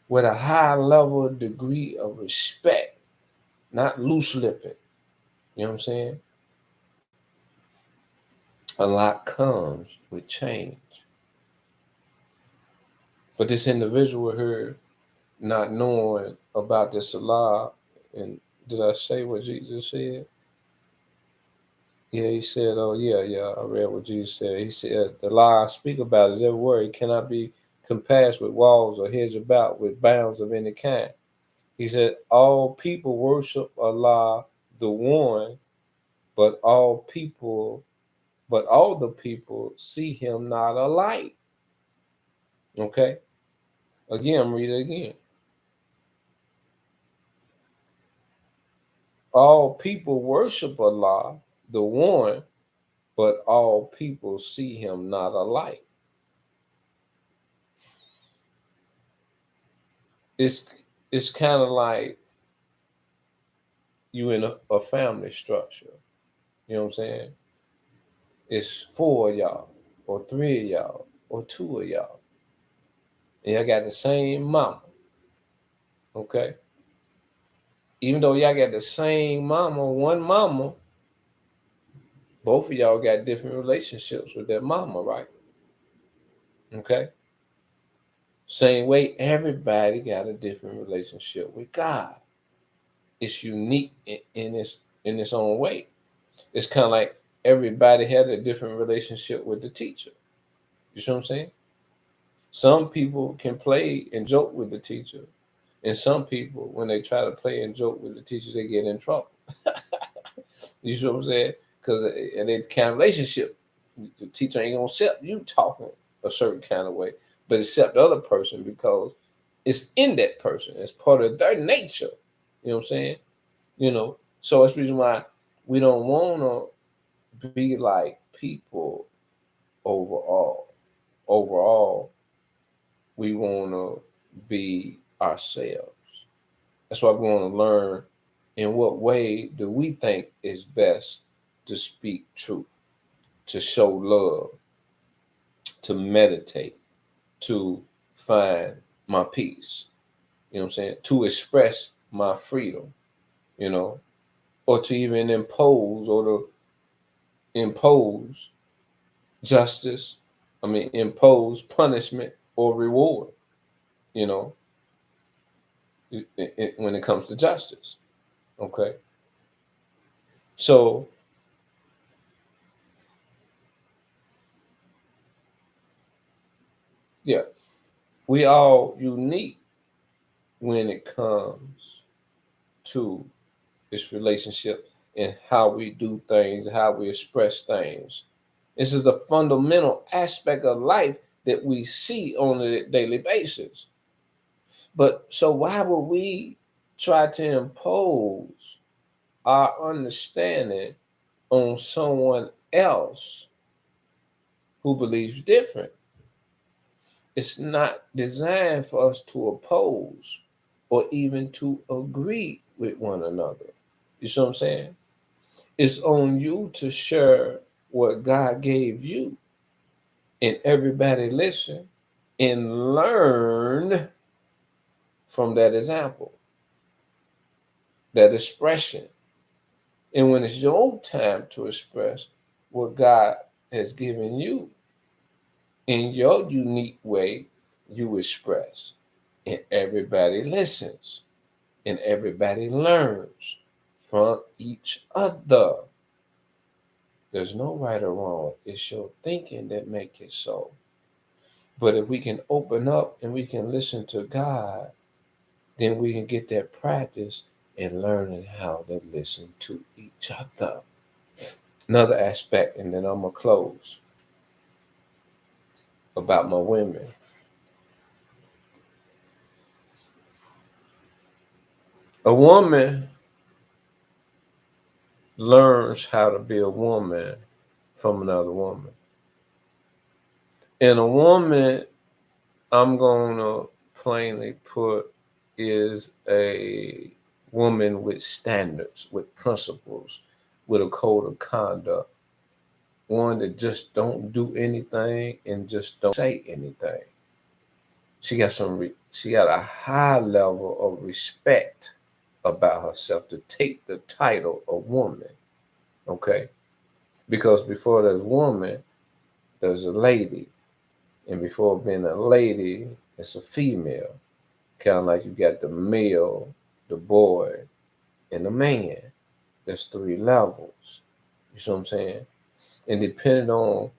With a high level degree of respect, not loose lipping. You know what I'm saying? A lot comes with change. But this individual here, not knowing about this Allah, and did I say what Jesus said? Yeah, he said, oh, yeah, I read what Jesus said. He said, the lie I speak about is every word. It cannot be compassed with walls or hedged about with bounds of any kind. He said, all people worship Allah, the one, but all the people see him not alike. Okay? Again, I'm reading it again. All people worship Allah, the one, but all people see him not alike. It's kind of like you in a family structure. You know what I'm saying? It's 4 of y'all, or 3 of y'all, or 2 of y'all. And y'all got the same mama. Okay? Even though y'all got the same mama, one mama, both of y'all got different relationships with that mama, right? Okay? Same way, everybody got a different relationship with God. It's unique in its own way. It's kind of like everybody had a different relationship with the teacher. You see what I'm saying? Some people can play and joke with the teacher, and some people, when they try to play and joke with the teacher, they get in trouble. You see what I'm saying? Because in that kind of relationship, the teacher ain't gonna accept you talking a certain kind of way, but accept the other person because it's in that person. It's part of their nature. You know what I'm saying? So that's the reason why we don't want to be like people overall. Overall, we want to be ourselves. That's why we want to learn in what way do we think is best to speak truth, to show love, to meditate, to find my peace. You know what I'm saying? To express my freedom, or to even impose justice, impose punishment or reward, you know, when it comes to justice. Okay. So, yeah, we all unique when it comes to this relationship and how we do things, how we express things. This is a fundamental aspect of life that we see on a daily basis. But so why would we try to impose our understanding on someone else who believes different? It's not designed for us to oppose or even to agree with one another. You see what I'm saying? It's on you to share what God gave you, and everybody listen and learn from that example, that expression. And when it's your time to express what God has given you in your unique way, you express. And everybody listens and everybody learns from each other. There's no right or wrong. It's your thinking that make it so. But if we can open up and we can listen to God then we can get that practice in learning how to listen to each other. Another aspect, and then I'm going to close, about my women. A woman learns how to be a woman from another woman. And a woman, I'm going to plainly put, is a woman with standards, with principles, with a code of conduct. One that just don't do anything and just don't say anything. She got a high level of respect about herself to take the title of woman. Okay? Because before there's woman, there's a lady. And before being a lady, it's a female. Kind of like you got the male, the boy, and the man. There's 3 levels. You see what I'm saying? And depending on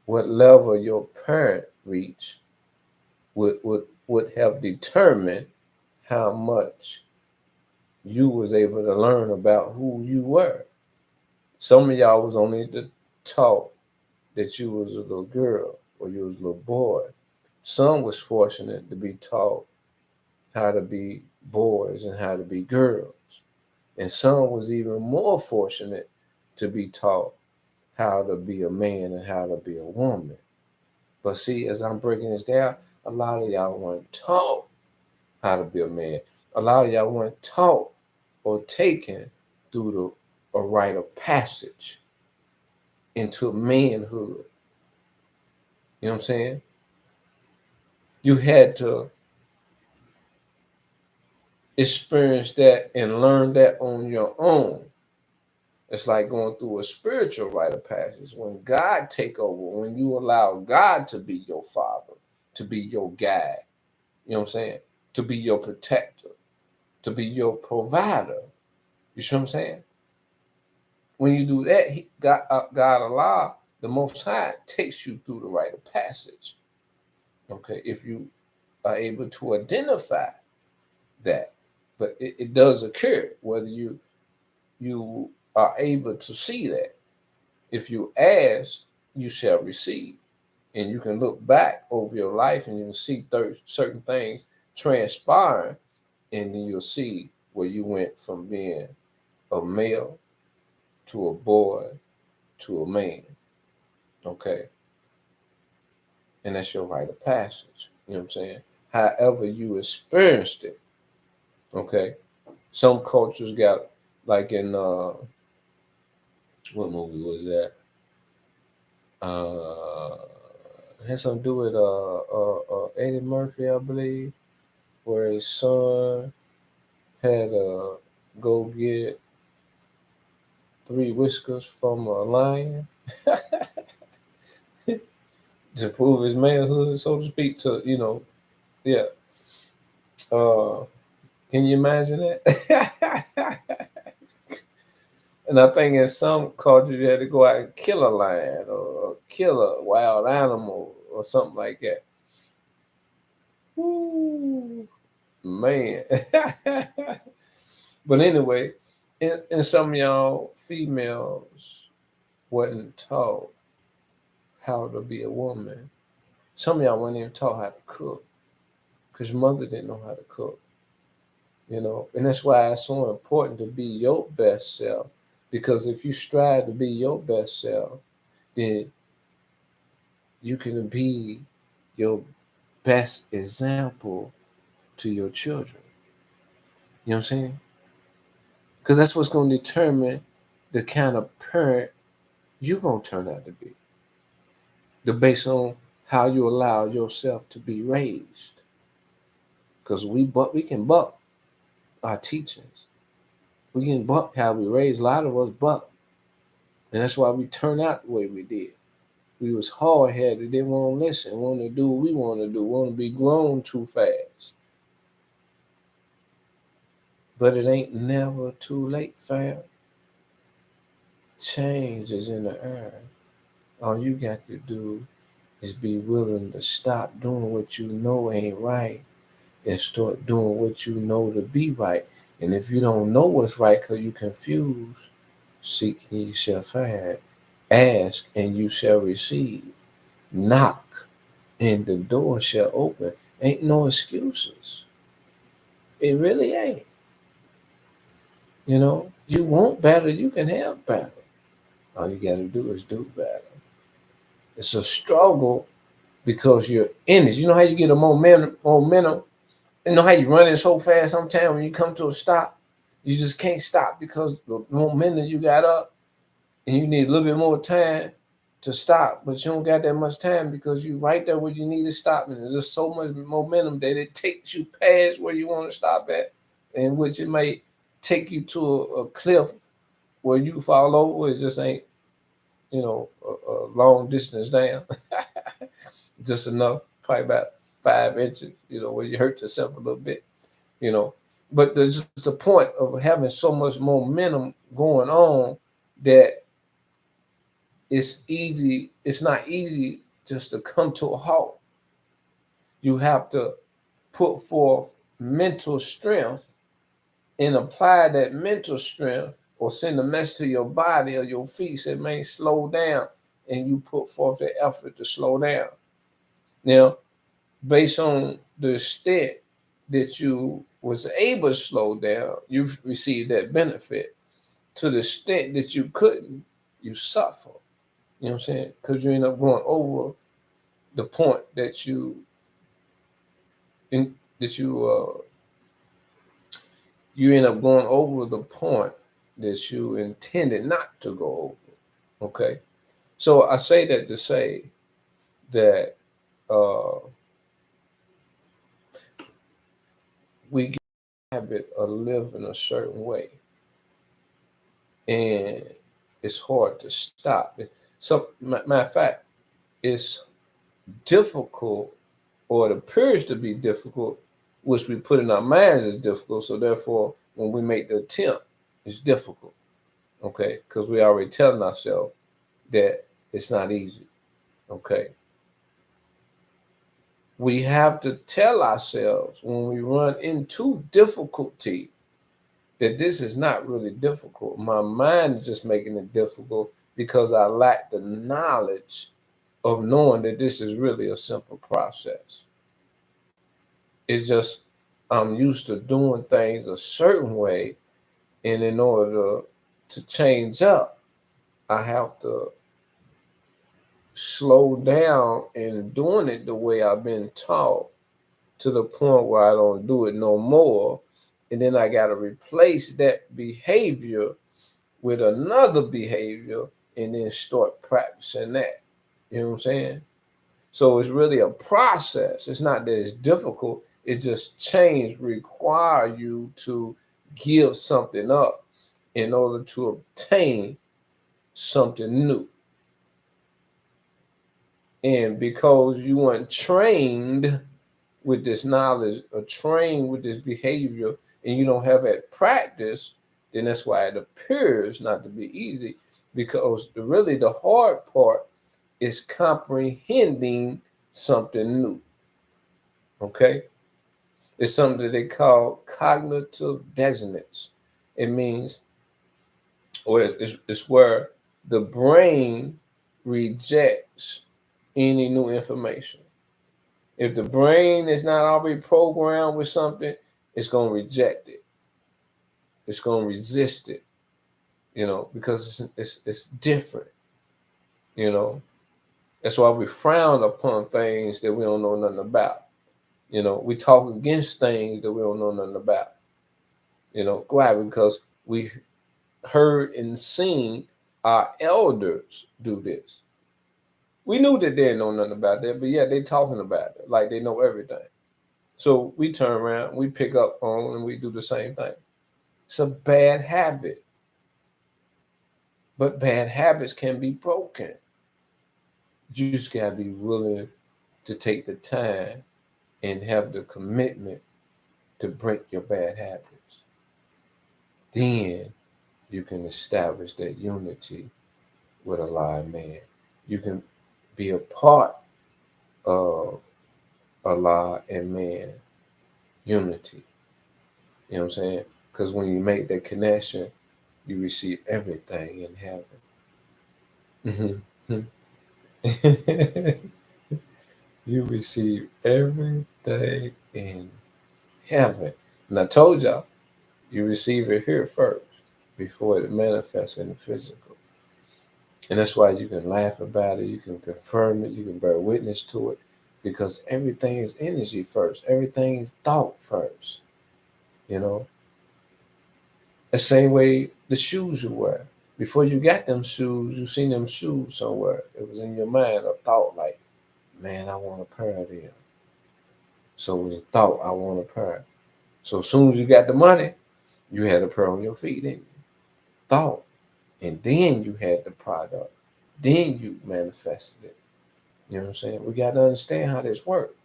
what level your parent reached would have determined how much you was able to learn about who you were. Some of y'all was only taught that you was a little girl or you was a little boy. Some was fortunate to be taught how to be boys and how to be girls. And some was even more fortunate to be taught how to be a man and how to be a woman. But see, as I'm breaking this down, a lot of y'all weren't taught how to be a man. A lot of y'all weren't taught or taken through a rite of passage into manhood. You know what I'm saying? You had to experience that and learn that on your own. It's like going through a spiritual rite of passage. When God take over, when you allow God to be your father, to be your guide, you know what I'm saying? To be your protector, to be your provider. You see what I'm saying? When you do that, God allow the Most High takes you through the rite of passage. Okay, if you are able to identify that, but it does occur whether you are able to see that. If you ask, you shall receive, and you can look back over your life and you can see certain things transpiring, and then you'll see where you went from being a male to a boy to a man. Okay. And that's your rite of passage. You know what I'm saying? However you experienced it. Okay. Some cultures got, like in what movie was that? It had something to do with Eddie Murphy, I believe, where his son had go get 3 whiskers from a lion to prove his manhood, so to speak. To yeah. Uh, can you imagine that? And I think in some cultures you had to go out and kill a lion or kill a wild animal or something like that. Ooh, man. But anyway, and some of y'all females wasn't taught how to be a woman. Some of y'all weren't even taught how to cook because mother didn't know how to cook. And that's why it's so important to be your best self. Because if you strive to be your best self, then you can be your best example to your children. You know what I'm saying? Because that's what's going to determine the kind of parent you're going to turn out to be. Based on how you allow yourself to be raised. Because we can buck our teachings. We can buck how we raised. A lot of us buck. And that's why we turn out the way we did. We was hard-headed, didn't want to listen, want to do what we want to do, want to be grown too fast. But it ain't never too late, fam. Change is in the air. All you got to do is be willing to stop doing what you know ain't right and start doing what you know to be right. And if you don't know what's right because you're confused, seek and you shall find. Ask and you shall receive. Knock and the door shall open. Ain't no excuses. It really ain't. You want better, you can have better. All you got to do is do better. It's a struggle because you're in it. You know how you get a momentum? You know how you running so fast sometimes when you come to a stop, you just can't stop because the momentum you got up and you need a little bit more time to stop, but you don't got that much time because you right there where you need to stop. And there's just so much momentum that it takes you past where you want to stop at, in which it may take you to a cliff where you fall over. It just ain't, a long distance down. Just enough, probably about 5 inches, where you hurt yourself a little bit, you know. But there's just the point of having so much momentum going on that it's not easy just to come to a halt. You have to put forth mental strength and apply that mental strength or send a message to your body or your feet, say, man, slow down. And you put forth the effort to slow down. Now, based on the extent that you was able to slow down, you've received that benefit. To the extent that you couldn't, you suffer. You know what I'm saying? Because you end up going over the point that you end up going over the point that you intended not to go over. Okay, so I say that to say that we get a habit of living a certain way, and it's hard to stop. So, matter of fact, it's difficult, or it appears to be difficult, which we put in our minds is difficult. So therefore, when we make the attempt, it's difficult. Okay, because we already telling ourselves that it's not easy. Okay, we have to tell ourselves when we run into difficulty that this is not really difficult. My mind is just making it difficult because I lack the knowledge of knowing that this is really a simple process. It's just I'm used to doing things a certain way, and in order to change up, I have to slow down in doing it the way I've been taught to the point where I don't do it no more. And then I got to replace that behavior with another behavior and then start practicing that. You know what I'm saying? So it's really a process. It's not that it's difficult. It's just change require you to give something up in order to obtain something new. And because you weren't trained with this knowledge or trained with this behavior and you don't have that practice, then that's why it appears not to be easy, because really the hard part is comprehending something new. Okay? It's something that they call cognitive dissonance. It means, or it's where the brain rejects any new information. If the brain is not already programmed with something, it's going to reject it. It's going to resist it, because it's different, you know. That's why we frown upon things that we don't know nothing about. We talk against things that we don't know nothing about. Why? Because we heard and seen our elders do this. We knew that they didn't know nothing about that, but yeah, they talking about it like they know everything. So we turn around, we pick up on, and we do the same thing. It's a bad habit, but bad habits can be broken. You just gotta be willing to take the time and have the commitment to break your bad habits. Then you can establish that unity with a live man. You can be a part of Allah and man unity. You know what I'm saying? Because when you make that connection, you receive everything in heaven. You receive everything in heaven. And I told y'all, you receive it here first before it manifests in the physical. And that's why you can laugh about it, you can confirm it, you can bear witness to it, because everything is energy first. Everything is thought first. You know, the same way the shoes you wear. Before you got them shoes, you seen them shoes somewhere. It was in your mind a thought like, man, I want a pair of them. So it was a thought, I want a pair. So as soon as you got the money, you had a pair on your feet, didn't you? Thought. And then you had the product. Then you manifested it. You know what I'm saying? We got to understand how this works.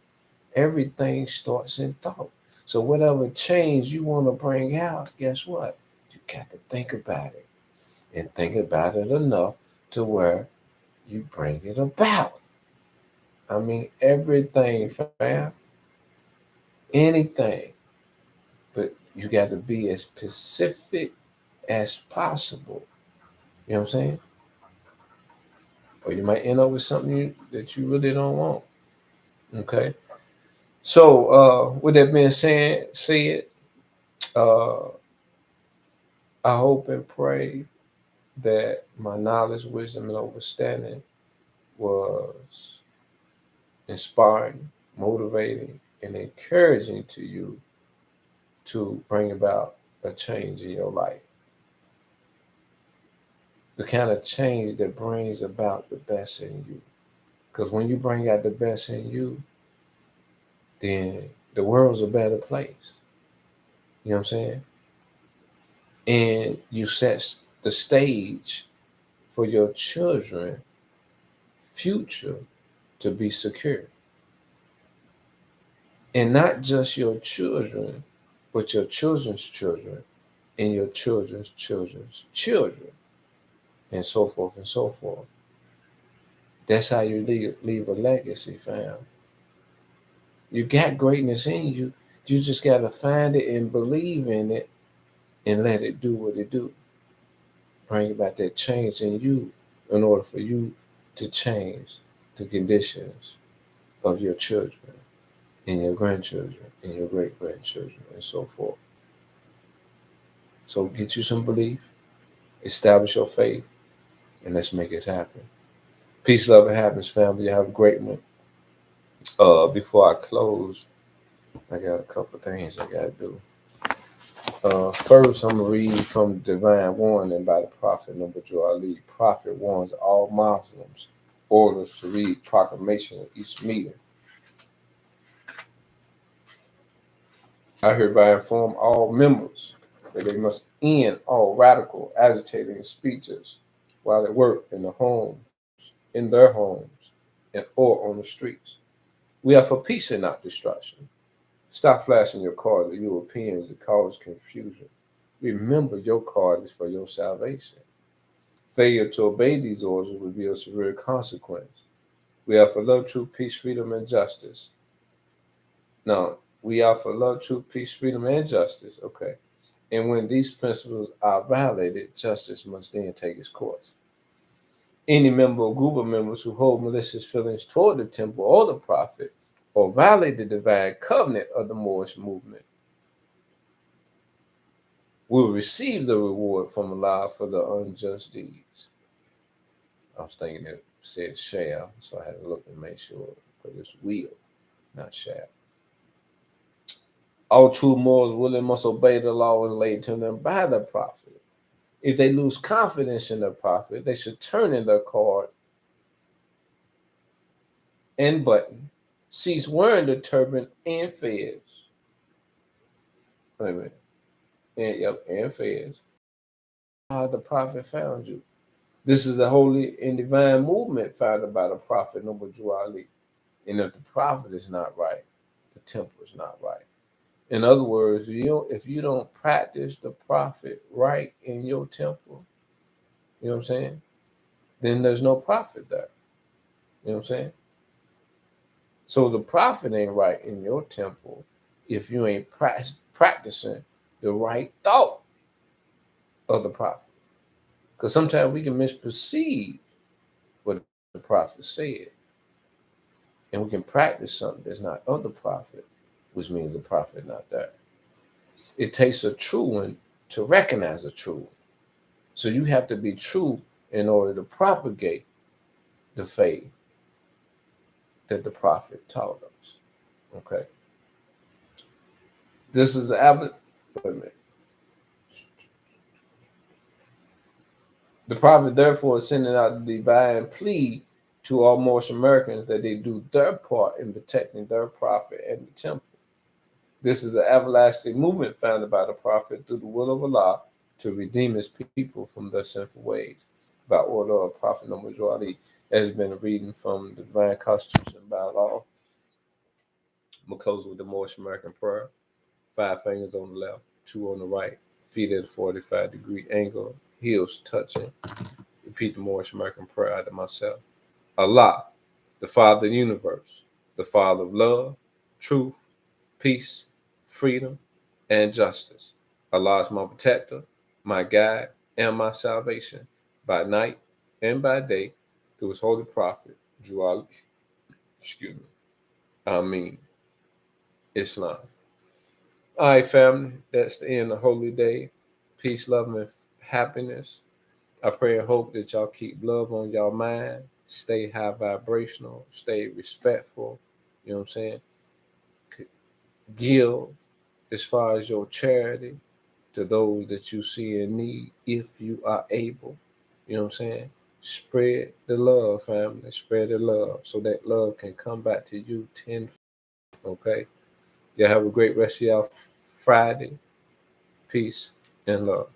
Everything starts in thought. So whatever change you want to bring out, guess what? You got to think about it. And think about it enough to where you bring it about. I mean, everything, fam. Anything. But you got to be as specific as possible. You know what I'm saying? Or you might end up with something that you really don't want. Okay. So, with that being said, uh, I hope and pray that my knowledge, wisdom, and understanding was inspiring, motivating, and encouraging to you to bring about a change in your life. The kind of change that brings about the best in you. Because when you bring out the best in you, then the world's a better place. You know what I'm saying? And you set the stage for your children future to be secure. And not just your children, but your children's children and your children's children's children, and so forth and so forth. That's how you leave a legacy, fam. You got greatness in you. You just got to find it and believe in it and let it do what it do. Bring about that change in you in order for you to change the conditions of your children and your grandchildren and your great grandchildren and so forth. So get you some belief, establish your faith, and let's make it happen. Peace, love, and happiness, family. Have a great one. Before I close, I got a couple of things I gotta do. First, I'm gonna read from Divine Warning by the Prophet Number Ali. Prophet warns all Muslims, orders to read proclamation at each meeting. I hereby inform all members that they must end all radical, agitating speeches while at work in the homes, in their homes, or on the streets. We are for peace and not destruction. Stop flashing your card or your opinions that cause confusion. Remember, your card is for your salvation. Failure to obey these orders will be a severe consequence. We are for love, truth, peace, freedom, and justice. No, we are for love, truth, peace, freedom, and justice. Okay. And when these principles are violated, justice must then take its course. Any member or group of members who hold malicious feelings toward the temple or the prophet or violate the divine covenant of the Moorish movement will receive the reward from Allah for the unjust deeds. I was thinking it said shall, so I had to look and make sure, but it's will, not shall. All true Moors will and must obey the laws laid to them by the prophet. If they lose confidence in the prophet, they should turn in their card and button, cease wearing the turban and fez. Wait a minute. And fez. How the prophet found you. This is a holy and divine movement founded by the prophet Noble Ali. And if the prophet is not right, the temple is not right. In other words, if you don't practice the prophet right in your temple, you know what I'm saying? Then there's no prophet there. You know what I'm saying? So the prophet ain't right in your temple. if you ain't practicing the right thought of the prophet. Because sometimes we can misperceive what the prophet said, and we can practice something that's not of the prophet, which means the prophet not there. It takes a true one to recognize a true one. So you have to be true in order to propagate the faith that the prophet taught us. Okay. This is the The prophet therefore is sending out the divine plea to all Moorish Americans that they do their part in protecting their prophet and the temple. This is the everlasting movement founded by the prophet through the will of Allah to redeem his people from their sinful ways. By order of Prophet Noble Ali, has been reading from the Divine Constitution by Allah. I'm going to close with the Moorish American prayer. 5 fingers on the left, 2 on the right, feet at a 45-degree angle, heels touching. Repeat the Moorish American prayer out to myself. Allah, the Father of the universe, the Father of love, truth, peace, freedom, and justice. Allah is my protector, my guide, and my salvation by night and by day through his holy prophet, Juali. Excuse me. Ameen. Islam. All right, family. That's the end of Holy Day. Peace, love, and happiness. I pray and hope that y'all keep love on y'all mind. Stay high vibrational. Stay respectful. You know what I'm saying? Give as far as your charity to those that you see in need if you are able. You know what I'm saying? Spread the love, family. Spread the love so that love can come back to you tenfold. Okay? Y'all have a great rest of y'all Friday. Peace and love.